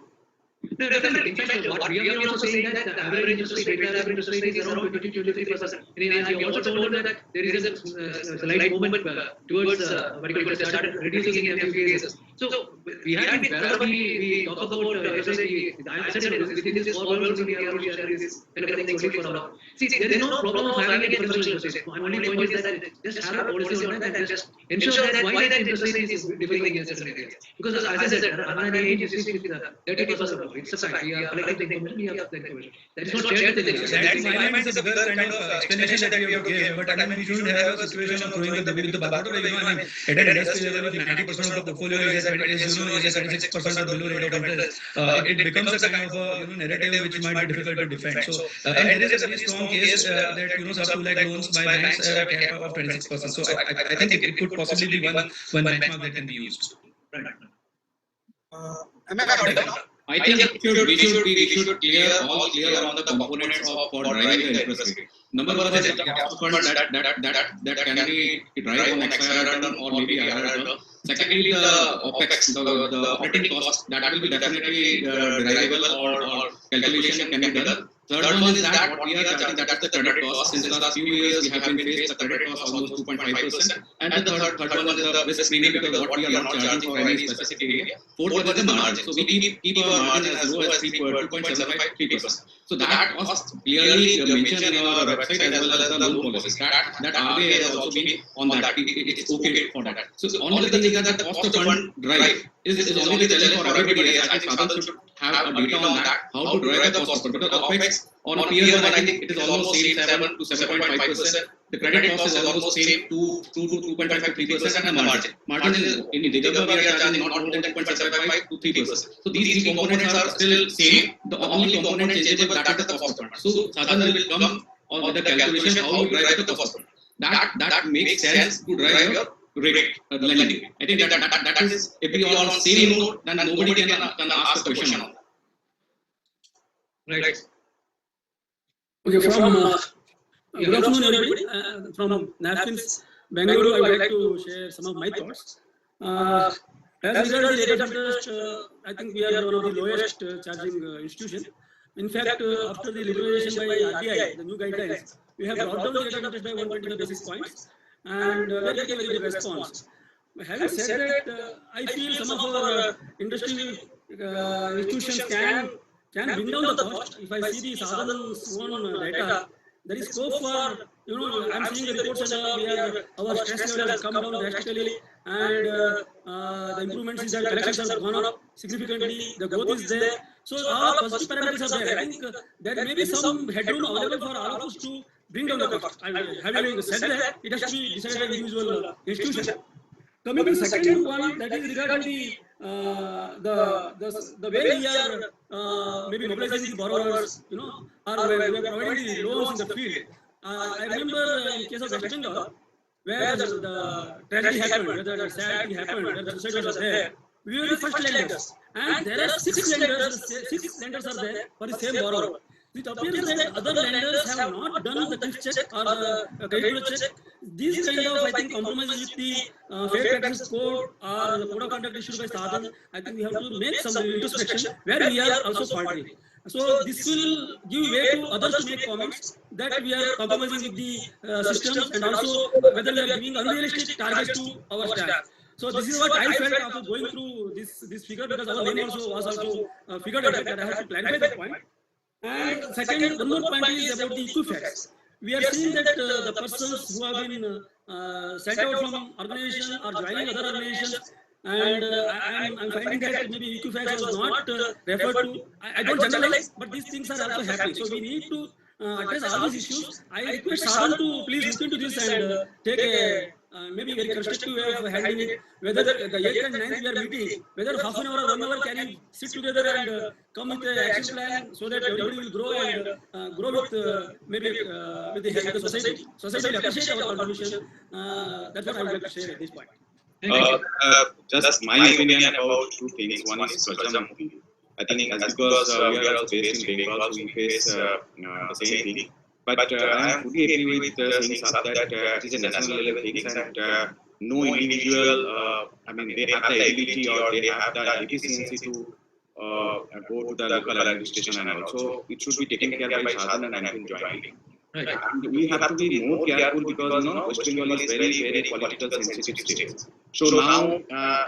No, definitely. In fact, what we are also saying that the average interest rate, weighted average interest rate is around 20-23%. And we also told that there is a slight movement towards it started reducing in a few cases. So we have been, wherever we talk about I said within this 4 worlds we are sharing this kind of things only for now. See, there is no problem of having a differential interest rate. My only point is that just have a policy on that and just ensure that why that interest rate is differing in certain areas. Because as I said, RNA is 30%. It's a fact. We are collecting the information. We have the information. That is not shared with the industry. That in my mind is a bigger kind of explanation that we have to give. But I mean, we shouldn't have a situation of throwing the baby with the bathwater. I mean, at an industry level, if 90% of the portfolio is at 26% or below rate of interest, it becomes a kind of narrative which might be difficult to defend. So, and there is a very strong case that sub 2 lakh loans by banks have a cap of 26%. So I think it could possibly be one benchmark that can be used. I think we should clear on the components for driving the interest rate. Number one is the capital fund that can be drive on XIR return or maybe IRR return. Secondly, the OPEX, the operating cost, that will be definitely derivable or calculation can be done. Third one is that what we are charging, that is the credit cost. Since the last few years, we have been faced the credit cost almost 2.5%. And the third one is the risk premium, because what we are not charging for any specific area. Fourth one is the margin. So we keep our margin as low as 2.75%. So that was clearly mentioned in our website as well as the loan policies. That RBI has also been on that. It's okay for that. So only the thing is that the cost of fund drive is only the challenge for everybody else. I think Sadan should have a data on that, how to drive the cost of fund. Because OPEX on Tier 1, I think it is almost same 7 to 7.5%. The credit cost is almost same 2 to 2.5 to 3%, and the margin is in Digaba we are charging not more than 2.75 to 3%. So these three components are still same. The only component changeable, that is the cost of fund. So Sadan will come on with the calculation how you drive the cost of fund. That makes sense to drive your rate lending. I think that is, if we are on same note, then nobody can ask a question on that. Right. Okay, from good afternoon, everybody. From Napkins, Bangalore, I would like to share some of my thoughts. As regards the rate of interest, I think we are one of the lowest charging institution. In fact, after the liberalization by RBI, the new guidelines, we have brought down the rate of interest by 125 basis points, and we are getting a very good response. Having said that, I feel some of our industry institutions can bring down the cost. If I see the Sadan's own data, there is scope for, I'm seeing the reports and our stress level has come down drastically, and the improvements is that collections have gone up significantly, the growth is there. So all positive parameters are there. I think there may be some headroom available for all of us to bring down the cost. Having said that, it has to be decided by individual institution. Coming to the second one, that is regarding the way we are maybe mobilizing the borrowers, or we are providing the loans in the field. I remember in case of West Bengal, where the tragedy happened, where the sad thing happened, where the suicide was there, we were the first lenders, and there are six lenders are there for the same borrower. It appears that other lenders have not done the credit check or the credit check. These kind of, I think, compromises with the fair practices code or the code of conduct issued by Sadan, I think we have to make some introspection where we are also faulty. So this will give way to others to make comments that we are compromising with the systems, and also whether we are giving unrealistic targets to our staff. So this is what I felt after going through this figure, because our name also was figured out, that I have to clarify that point. And second, one more point is about the Equifax. We are seeing that the persons who have been sent out from organization or joining other organizations, and I'm finding that maybe Equifax was not referred to. I don't generalize, but these things are also happening. So we need to address all these issues. I request Sadan to please look into this and take a maybe very constructive way of handling it. Whether the 8th and 9th we are meeting, whether half an hour or 1 hour can we sit together and come with an action plan so that everybody will grow and grow with maybe with the help of the society. Society will appreciate our contribution. That's what I would like to share at this point. Just my opinion about two things. One is Prajam. I think as because we are also based in Bengal, so we face the same thing. But I am fully agree with saying that it is a national level thing, and no individual, they have the ability or they have the efficiency to go to the local administration, and also it should be taken care by Sadan and Anpin jointly. Right. And we have to be more careful because West Bengal is very political sensitive state. So now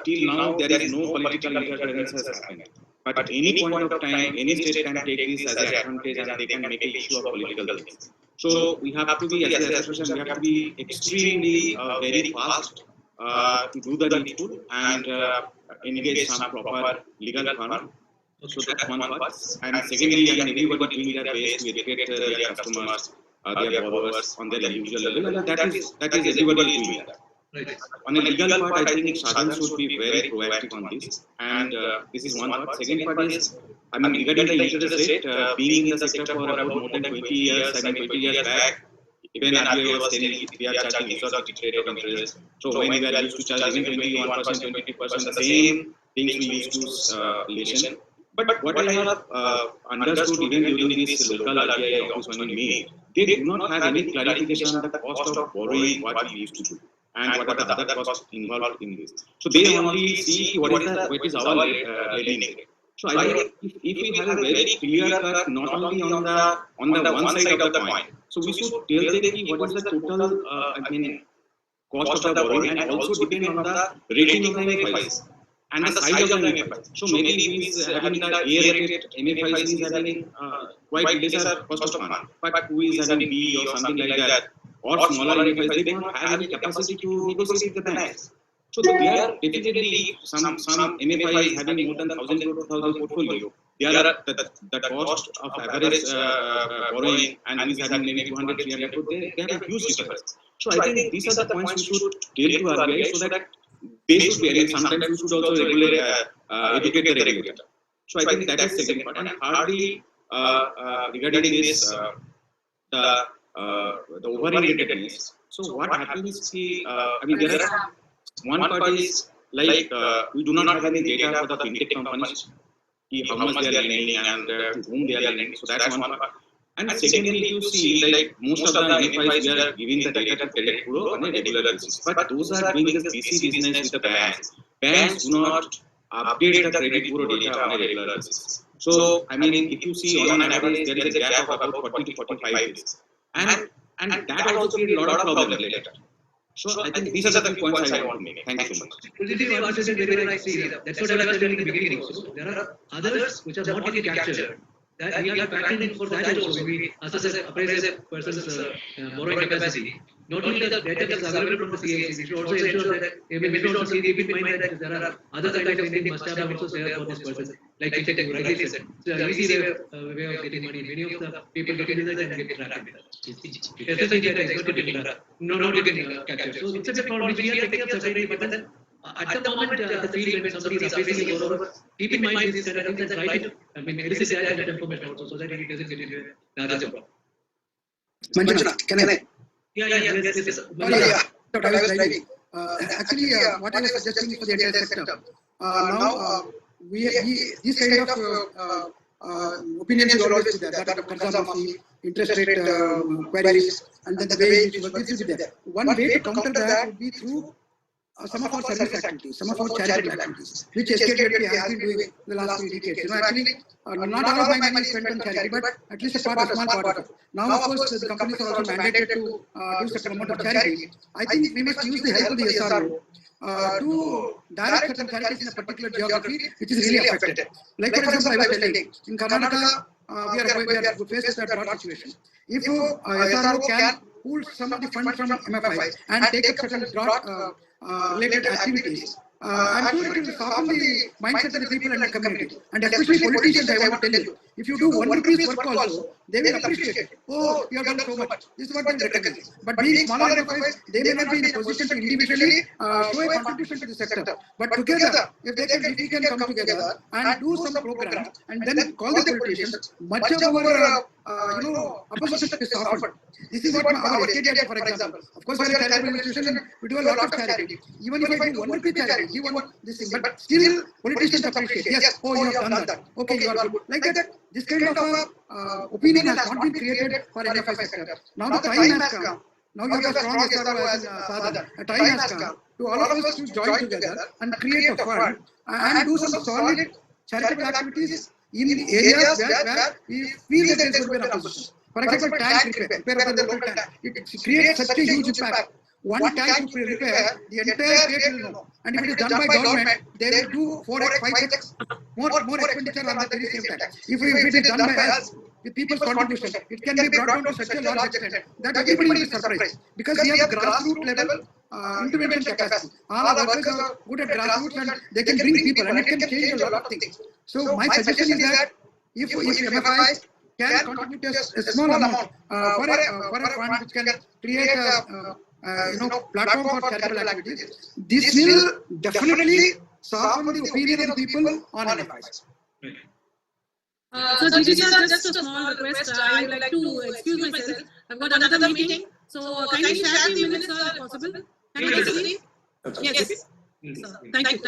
till now there is no political interference has happened. But at any point of time, any state can take this as an advantage and they can make an issue of political things. So we have to be, as an association, we have to be extremely very fast to do the needful and engage some proper legal firm. So that's one part. And secondly, everybody doing their best to educate their customers, their borrowers on their individual level, and that is everybody is doing that. Right. On a legal part, I think Sadan should be very proactive on this, and this is one part. Second part is, regarding the interest rate, being in the sector for about more than 20 years, 20 years back, even RBI was telling we are charging exorbitant rate of interest. So when we were used to charge even 21%, 20%, the same things we used to listen. But what I have understood even during this local RBI office when we meet, they do not have any clarification on the cost of borrowing what we used to do and what are the other costs involved in this. So they only see what is our lending rate. So I think if we have a very clear cut, not only on the one side of the coin, so we should tell them what is the total, cost of the borrowing, and also depend on the rating of the MFIs and the size of the MFIs. So maybe who is having the A-rated MFIs is having quite lesser cost of fund, but who is having B or something like that, or smaller MFIs, they do not have any capacity to negotiate with the banks. So they are definitely some MFI is having more than 1,000 crore, 2,000 portfolio. They are the cost of average borrowing, and who is having maybe 200, 300 crore, they have a huge difference. So I think these are the points we should tell to RBI so that they should be, and sometimes we should also educate the regulator. So I think that is second part. And thirdly, regarding this, the over-indebtedness. So what happens? There are one part is like we do not have any data for the fintech companies, how much they are lending and to whom they are lending. So that's one part. And secondly, you see, like most of the MFIs, we are giving the data to credit bureau on a regular basis. But those are doing this BC business with the banks. Banks do not update the credit bureau data on a regular basis. So, if you see on an average, there is a gap of about 40 to 45 days. And that also creates a lot of problems later. So, I think these are the few points I want to make. Thank you so much. That's what I was telling in the beginning. So, there are others which are not getting captured. That we are factoring in for that also. We assess a person's borrowing capacity. Not only the data is available from the CAC, we should also ensure that we should also keep in mind that there are other kinds of things must have also there for this person. Like you rightly said. So we see the way of getting money. Many of the people get into that and get trapped in that. SSI data is not getting captured. So it's a bit problem which we are taking up separately, but then at the moment, the field when somebody is facing a borrower, keep in mind these kind of things and try to elicit that information also so that it doesn't get into a larger problem. Manjuna, can I? Yes. I was driving. Actually, what I was suggesting for the entire sector, now this kind of opinions will always be there. That of consumption, interest rate queries, and then the way it will be there. One way to counter that would be through some of our service activities, some of our charitable activities, which SKTP has been doing in the last 3 decades. Actually, not all of my money is spent on charity, but at least a small part of it. Now, of course, the companies are also mandated to do certain amount of charity. I think we must use the help of the SRO to direct certain charities in a particular geography, which is really affected. Like, for example, I was telling, in Karnataka, we are faced with that broad situation. If SRO can pool some of the funds from MFI and take up certain drought related activities, I'm sure it will soften the mindset of the people and the community. And especially politicians, I want to tell you, if you do 1 rupee's work also, they will appreciate it. Oh, you have done so much. This is what they will recognize. But being smaller enterprises, they may not be in a position to individually show a contribution to the sector. But together, if we can come together and do some programs and then call the politicians, much of our opposition is softened. This is what our SKTI, for example. Of course, we are a charitable institution, we do a lot of charity. Even if I do 1 rupee charity, give one this thing, but still politicians appreciate. Yes, oh, you have done that. Okay, you are good. Like that, this kind of opinion has not been created for MFI sector. Now the time has come. Now you have a strong SRO as Sadhan. A time has come to all of us to join together and create a fund and do some solid charitable activities in areas where we feel that there should be an opposition. For example, tank repair of the local tank. It creates such a huge impact. One tank to repair, the entire state will know. And if it is done by government, they will do 4x, 5x more expenditure on the very same tank. If it is done by us, with people's contribution, it can be brought down to such a large extent that everybody will be surprised. Because we have grassroots level intervention capacity. All our workers are good at grassroots and they can bring people and it can change a lot of things. So my suggestion is that if MFI can contribute a small amount for a fund which can create a platform for charitable activities, this will definitely soften the opinion of people on MFIs. So GG sir, just a small request. I would like to excuse myself. I've got another meeting. So kindly share the minutes, sir, if possible. Can I just see? Yes. Thank you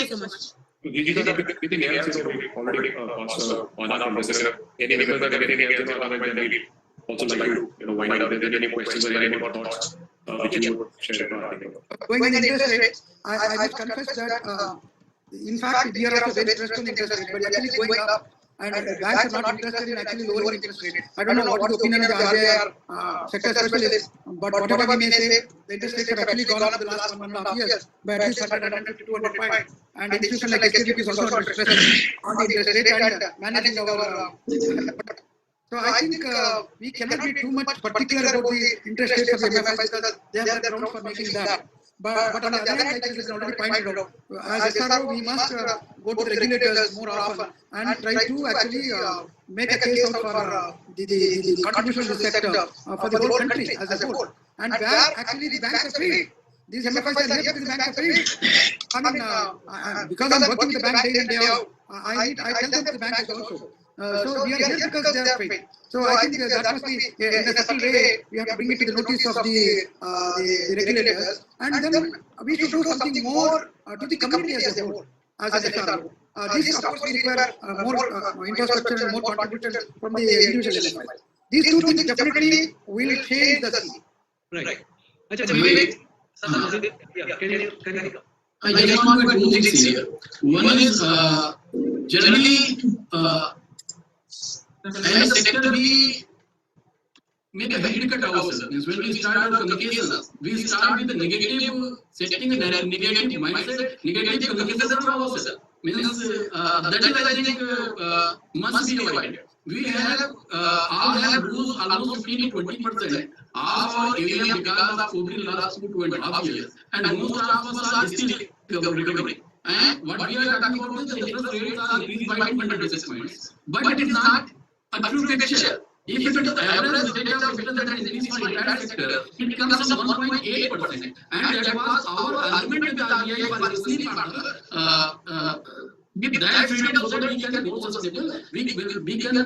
so much. Anything else already on our process? Any members that anything else then we also like to wind up. If there are any questions or any more thoughts which you would share. Going in interest rates, I must confess that in fact, we are also very stressed on interest rate, but actually going up. And banks are not interested in actually lowering interest rate. I don't know what is the opinion of the RBI sector specialist, but whatever we may say, the interest rates have actually gone up in the last 1.5 years by at least 150 to 200 points. And institutions like SKDP is also under stress on the interest rate and managing our. So I think we cannot be too much particular about the interest rates of the MFIs because they have the ground for making that. But on the other hand, like this is already pointed out, as SRO, we must go to the regulators more often and try to actually make a case out for the contribution to the sector for the whole country as a whole. And where actually the banks are failed. These MFIs are here because the banks are failed. I mean, because I'm working with the bank day in, day out, I tell them the bank is also. So we are here because they are failed. So I think that must be, in a subtle way, we have to bring it to the notice of the regulators. And then we should do something more to the community as a whole, as an SRO. This, of course, we require more infrastructure and more contribution from the individual MFIs. These two things definitely will change the scene. Right. Can you? I just want to add two things here. One is generally as a sector we make a haircut ourselves. Means when we start our communication, we start with the negative, setting a negative mindset, negative communication from ourselves. Means that is I think must be avoided. We have all have lose almost 15 to 20% of our area because of COVID last 2.5 years, and most of us are still recovering. And what we are talking about is the interest rates are increased by 200 basis points, but it is not a true picture. If it is the average rate of interest that is increased for the entire sector, it comes from 1.8%, and that was our argument with the RBI for the recently partner. With that freedom, so that we can be more sustainable, we can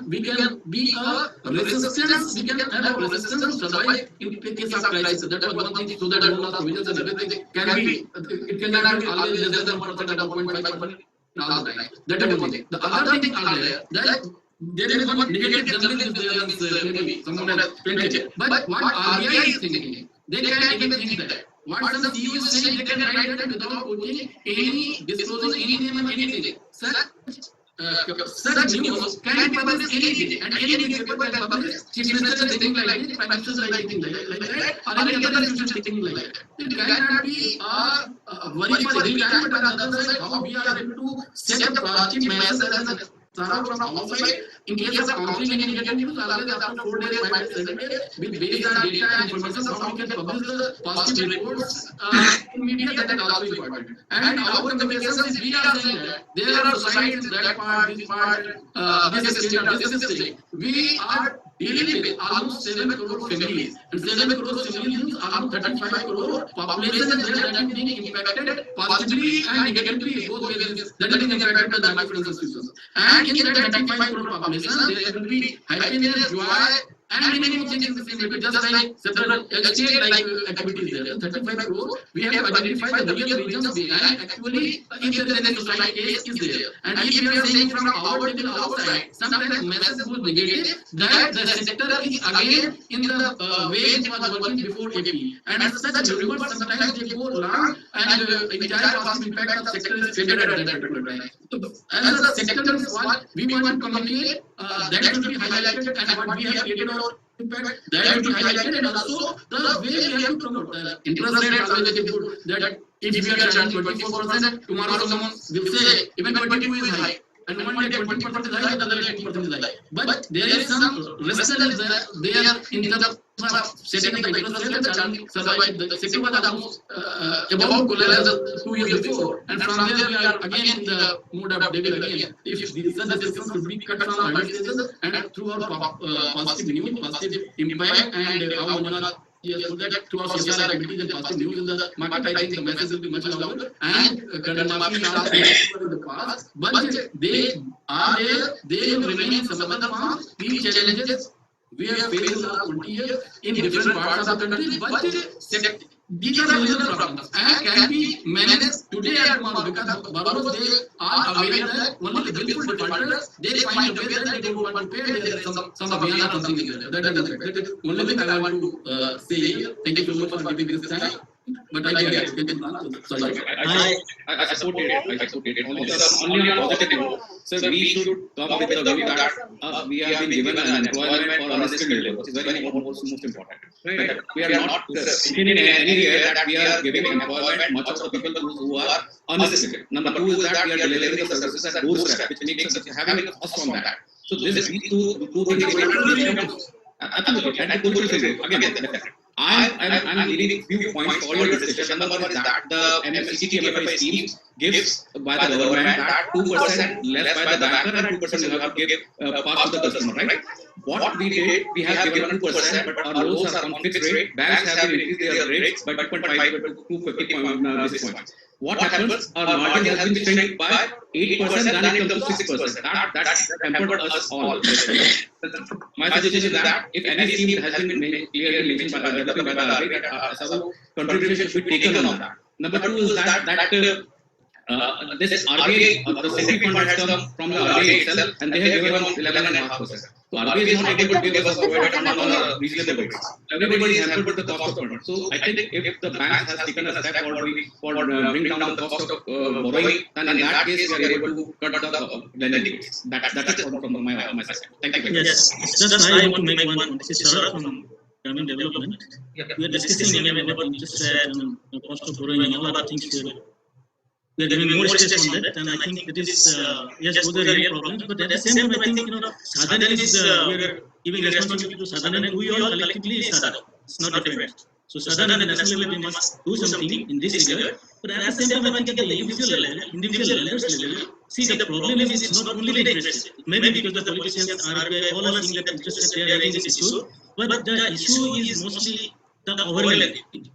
be a resistance. We can have a resistance to survive in case of crisis. That was one thing. So that all the provisions and everything can be. It cannot be always less than 1% and 1.5% all the time. That is one thing. The other thing are there that there is one negative journalism is there. Maybe someone has printed. But what RBI is thinking, they can even think that. What the CEO is saying, they can write that without putting any disclosing any name and anything. Such news can be published any day, and any newspaper can publish. Chief Minister is thinking like this, Prime Minister is thinking like that, or any other institution thinking like that. It cannot be worry for every time, but on the other side, how we are able to set a positive message as a from outside. In case of conflict and negative news, always after 4 days, 5 days, 7 days, with based on data and information, how we can publish the positive reports in media, that is also important. And our communications is we are saying that there are societies, that part, this part, this state. We are dealing with almost 7 crore families, and 7 crore families means almost 35 crore population is there that is being impacted positively and negatively, both ways that is being impacted by the microfinance institutions. And in that 35 crore population, there will be happiness, joy, and many more things in the same way, just like several state-like activities there. 35 crore, we have identified the real reasons behind actually if there is any society case is there. And if we are saying from our table outside, sometimes message was negative that the sector is again in the way it was working before AP. And such rumors sometimes they go long and entire positive impact of sector is faded at that particular time. So as a sector is what we want to communicate, that should be highlighted, and what we have created our impact, that should be highlighted, and also the way we have to promote the interest rate always is good. That if we are charging 24%, tomorrow someone will say even 22 is high, and one day 20% is high, and another day 20% is high. But there is some resistance there in terms of setting the interest rate and charging survive. The sector was almost above collateral 2 years before, and from there we are again in the mood of devil again. If these systems could be cut from early stages and through our positive news, positive impact, and how Manjuna so that through our CSR activities and positive news in the market, I think the message will be much louder. And Kadamafi are in the past, but they are there, they will remain in some other form. These challenges we have faced in the last 20 years in different parts of the country, but these are regional problems and can be managed today or tomorrow, because borrowers they are aware that only the willful defaulters they find a way that they don't want to pay. There is some abhiyana or something is there. That is the only thing I want to say here. Thank you so much for giving this time. But I get it. Sorry. I support it. Only on a positive note. So we should come with the view that we have been given an employment for unskilled labor, which is very most important. Right? We are not thinking anywhere that we are giving employment much of the people who are unskilled. Number two is that we are delivering the services at doorstep, which makes us having a cost on that. So these two things. Absolutely. And to fulfill it again. I'm leaving few points for your discussion. Number one is that the MFI scheme gives by the government that 2% less by the banker and 2% you have to give pass to the customer, right? What we did, we have given 2%, but our loans are on fixed rate. Banks have increased their rates by 2.5 to 250 basis points. What happens? Our margin has been shrunk by 8%, then it comes to 6%. That's hampered us all. My suggestion is that if any scheme has been clearly mentioned by the RBI, that some contribution should be taken on that. Number two is that this RBI, the central fund has come from the RBI itself, and they have given 11.5%. So RBI is not able to give us a provided fund on a reasonable rates. Everybody is hampered with the cost of fund. So I think if the bank has taken a step for bring down the cost of borrowing, then in that case we are able to cut the lending rates. That is from my side. Thank you very much. Yes, just I want to make one point. This is Sarat from Government Development. We are discussing about interest rate and the cost of borrowing and all other things here. We are giving more stress on that, and I think it is yes, those are real problems. But at the same time, I think Sadhan is we are giving responsibility to Sadhan, and we all collectively is Sadhan. It's not different. So Sadhan at the national level, we must do something in this regard. But at the same time, I think at the individual levels level, see the problem is it's not only the interest rate. Maybe because the politicians are all are seeing that interest rate they are raising this issue, but the issue is mostly the overlending.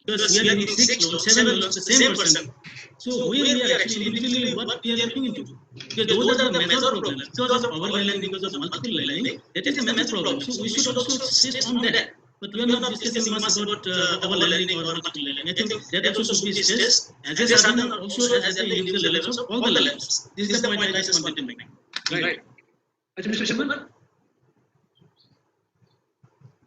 Because we are giving 6 loans, 7 loans to the same person. So we are actually individually what we are looking into. Because those are the major problems. Because of overlending, because of multiple lending, that is a major problem. So we should also stress on that. But we are not discussing much about overlending or multiple lending. I think that also should be stressed as a Sadhan, also as the individual levels of all the levels. This is the point I just wanted to make. Right. Mr. Sharma?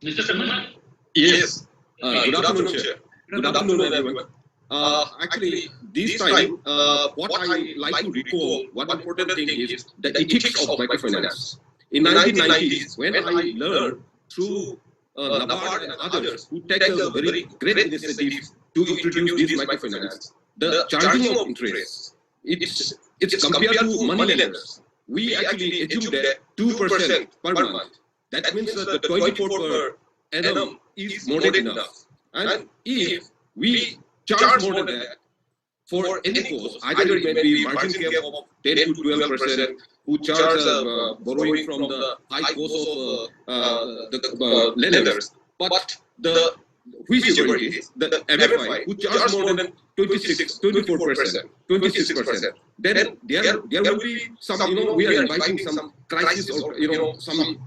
Mr. Sharma? Yes. Good afternoon, Chair. Good afternoon, everyone. Actually, this time, what I like to recall, one important thing is the ethics of microfinance. In 1990s, when I learned through NABARD and others who take a very great initiative to introduce this microfinance, the charging of interest, it's compared to money lenders. We actually assume that 2% per month. That means that the 24 per annum is more than enough. And if we charge more than that for any course, either it may be margin cap of 10 to 12%, who charge borrowing from the high cost of the lenders, but the whichever it is, the MFI, who charge more than 24%, 26%, then there will be some, we are inviting some crisis or, some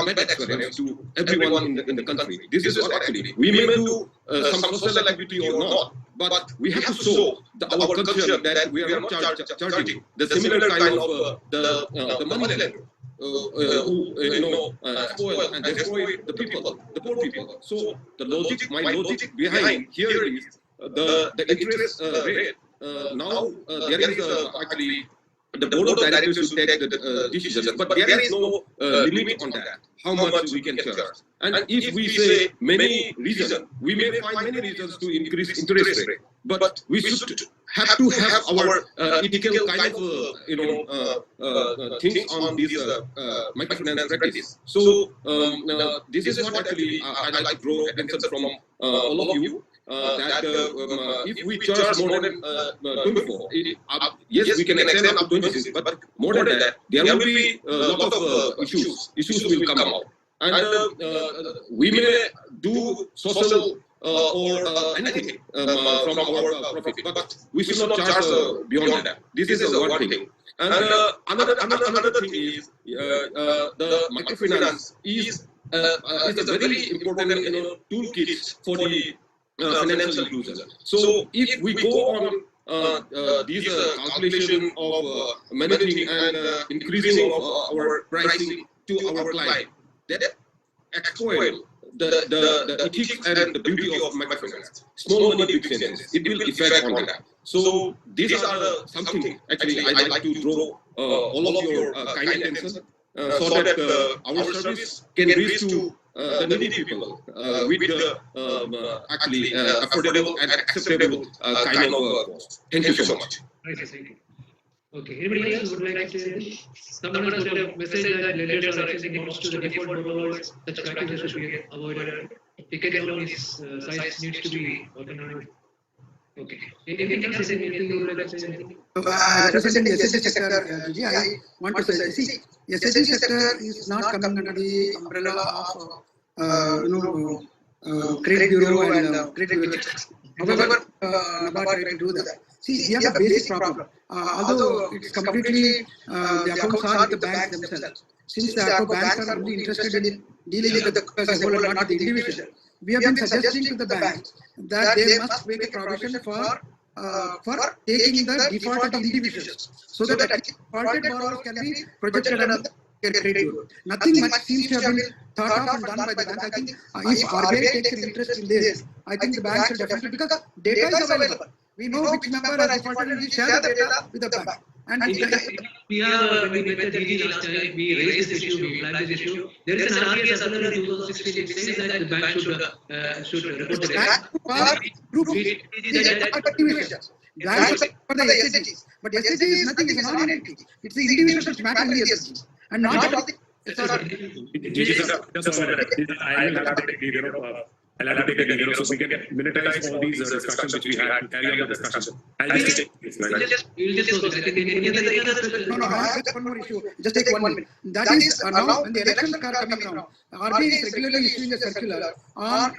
bad experience to everyone in the country. This is what actually, we may do some social activity or not, but we have to show our culture that we are not charging the similar kind of the money lender. Who spoil and destroy the people, the poor people. So the logic, my logic behind here is the interest rate. Now there is actually the board of directors should take the decision, but there is no limit on that. How much we can charge, and if we say many reasons, we may find many reasons to increase interest rate. But we should have to have our ethical kind of things on this microfinance practice. So this is what actually I like to draw attention from all of you. That if we charge more than 24, yes, we can extend up to 26, but more than that, there will be a lot of issues. Issues will come out, and we may do social or anything from our profit, but we should not charge beyond that. This is one thing. And another thing is the microfinance is a very important toolkit for the financial inclusion. So if we go on these calculation of managing and increasing of our pricing to our client, that exploit the ethics and the beauty of microfinance. Small money, big senses. It will affect on that. So these are something actually I like to draw all of your kind attention so that our service can reach to the needy people with the actually affordable and acceptable kind of cost. Thank you so much. Okay, anybody else would like to say anything? Someone has got a message that lenders are extending loans to the default borrowers. Such practices should be avoided. Ticket loan is size needs to be organized. Okay. Anything else? Anything you would like to say? Anything? Representing the SHG sector, Gigi, I want to say, see, SHG sector is not coming under the umbrella of credit bureau and credit bureau checks. However, NABARD tried to do that. See, we have a basic problem. Although it's completely the accounts are with the banks themselves. Since the banks are only interested in dealing with the as a whole and not with the individual, we have been suggesting to the banks that they must make a provision for taking the default of the individuals, so that the defaulted borrowers can be projected on the credit bureau. Nothing much seems to have been thought of and done by the bank. I think if RBI takes an interest in this, I think the banks will definitely, because data is available. We know which member has defaulted and we share the data with the bank. And we are, when we met the DG last time, we raised this issue, we flagged this issue. There is an RBI circular in 2016 which says that the bank should report the data. Banks for the SHGs. But SHG is nothing, it's a non-entity. It's the individuals which matter in the SHG. And not all the I'll have to take a lead, so we can minutize all these discussions which we had and carry on the discussion. I'll just take this. No, I have one more issue. Just take 1 minute. That is now when the elections are coming now, RBI is regularly issuing a circular on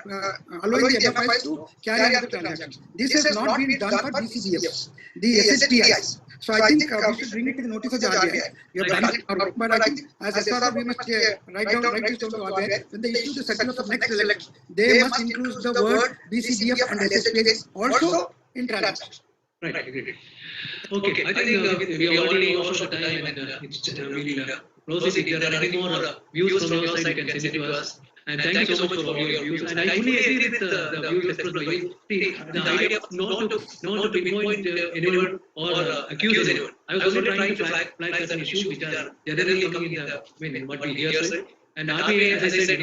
allowing the MFIs to carry out the transactions. This has not been done for DCBF, the SHPIs. So I think we should bring it to the notice of the RBI. We have done it, but I think as SRO we must write this down to RBI. When they issue the circular for next election, they must include the word DCBF and SHPIs also in transactions. Right, agreed. Okay, I think we already lost the time and we'll close it. If there are any more views from your side, you can send it to us. And thank you so much for all your views. And I fully agree with the views expressed by you. See, the idea of not to pinpoint anyone or accuse anyone. I was only trying to flag certain issues which are generally coming in what we hear. And RBI, as I said,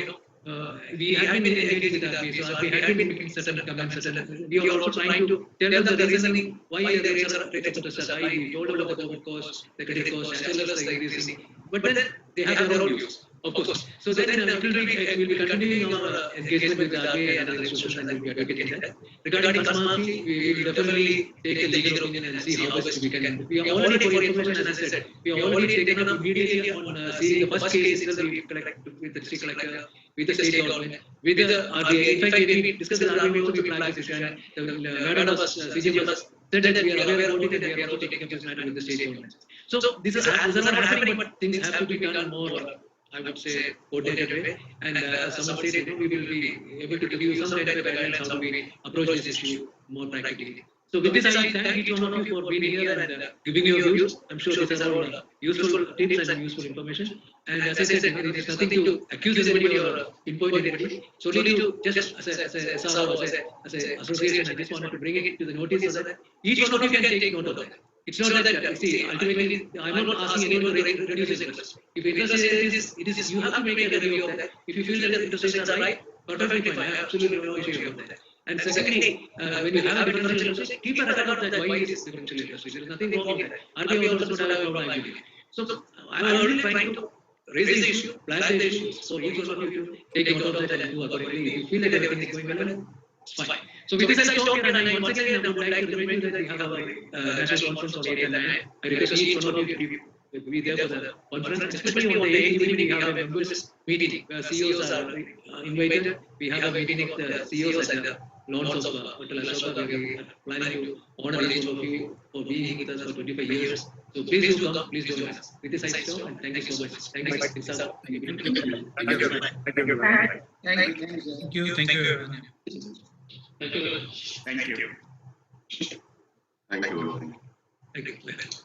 we have been engaged with RBI, so RBI had been making certain comments. We are also trying to tell them the reasoning why the rates are such high. We told about the COVID cost, the credit cost, as well as the increasing. But then they have their own views, of course. So then we'll be continuing our engagement with the RBI and other institutions, and we'll be advocating that. Regarding transparency, we will definitely take a legal opinion and see how best we can. We are already, for information, as I said, we have already taken up immediately on seeing the first case we collect with the district collector, with the state government, with the RBI. In fact, we discussed with RBI also, we flagged this issue, and the madam was, CGM was said that we are aware about it and we are also taking up this matter with the state government. So this is not happening, but things have to be done more, I would say, coordinated way. And as someone said, we will be able to give you some type of guidelines how we approach this issue more practically. So with this, I thank each one of you for being here and giving your views. I'm sure these are all useful tips and useful information. And as I said, there is nothing to accuse anybody or pinpoint anybody. So only to just as a SRO, as an association, I just wanted to bring it to the notice so that each one of you can take note of that. It's not that, see, ultimately, I'm not asking anyone to reduce interest. If interest is, you have to make a review of that. If you feel that the interest rates are high, perfectly fine. I have absolutely no issue about that. And secondly, when you have a differential interest rate, keep a record of that why it is differential interest rate. There is nothing wrong with that. RBI also does not have a problem, I believe. So I'm already trying to raise the issue, flag the issue, so each one of you take note of that and do accordingly. If you feel that everything is going well, it's fine. So with this, I stop here, and I once again I would like to remind you that we have our national conference on 8 and 9. I request each one of you to be there for the conference, especially on the 8th evening. We have a members meeting where CEOs are invited. We have a meeting of the CEOs at the launch of Hotel Ashoka. We are planning to honor each one of you for being with us for 25 years. So please do come, please join us. With this, I stop, and thank you so much. Thank you, Thank you. Thank you. Thank you. Thank you. Thank you. Thank you.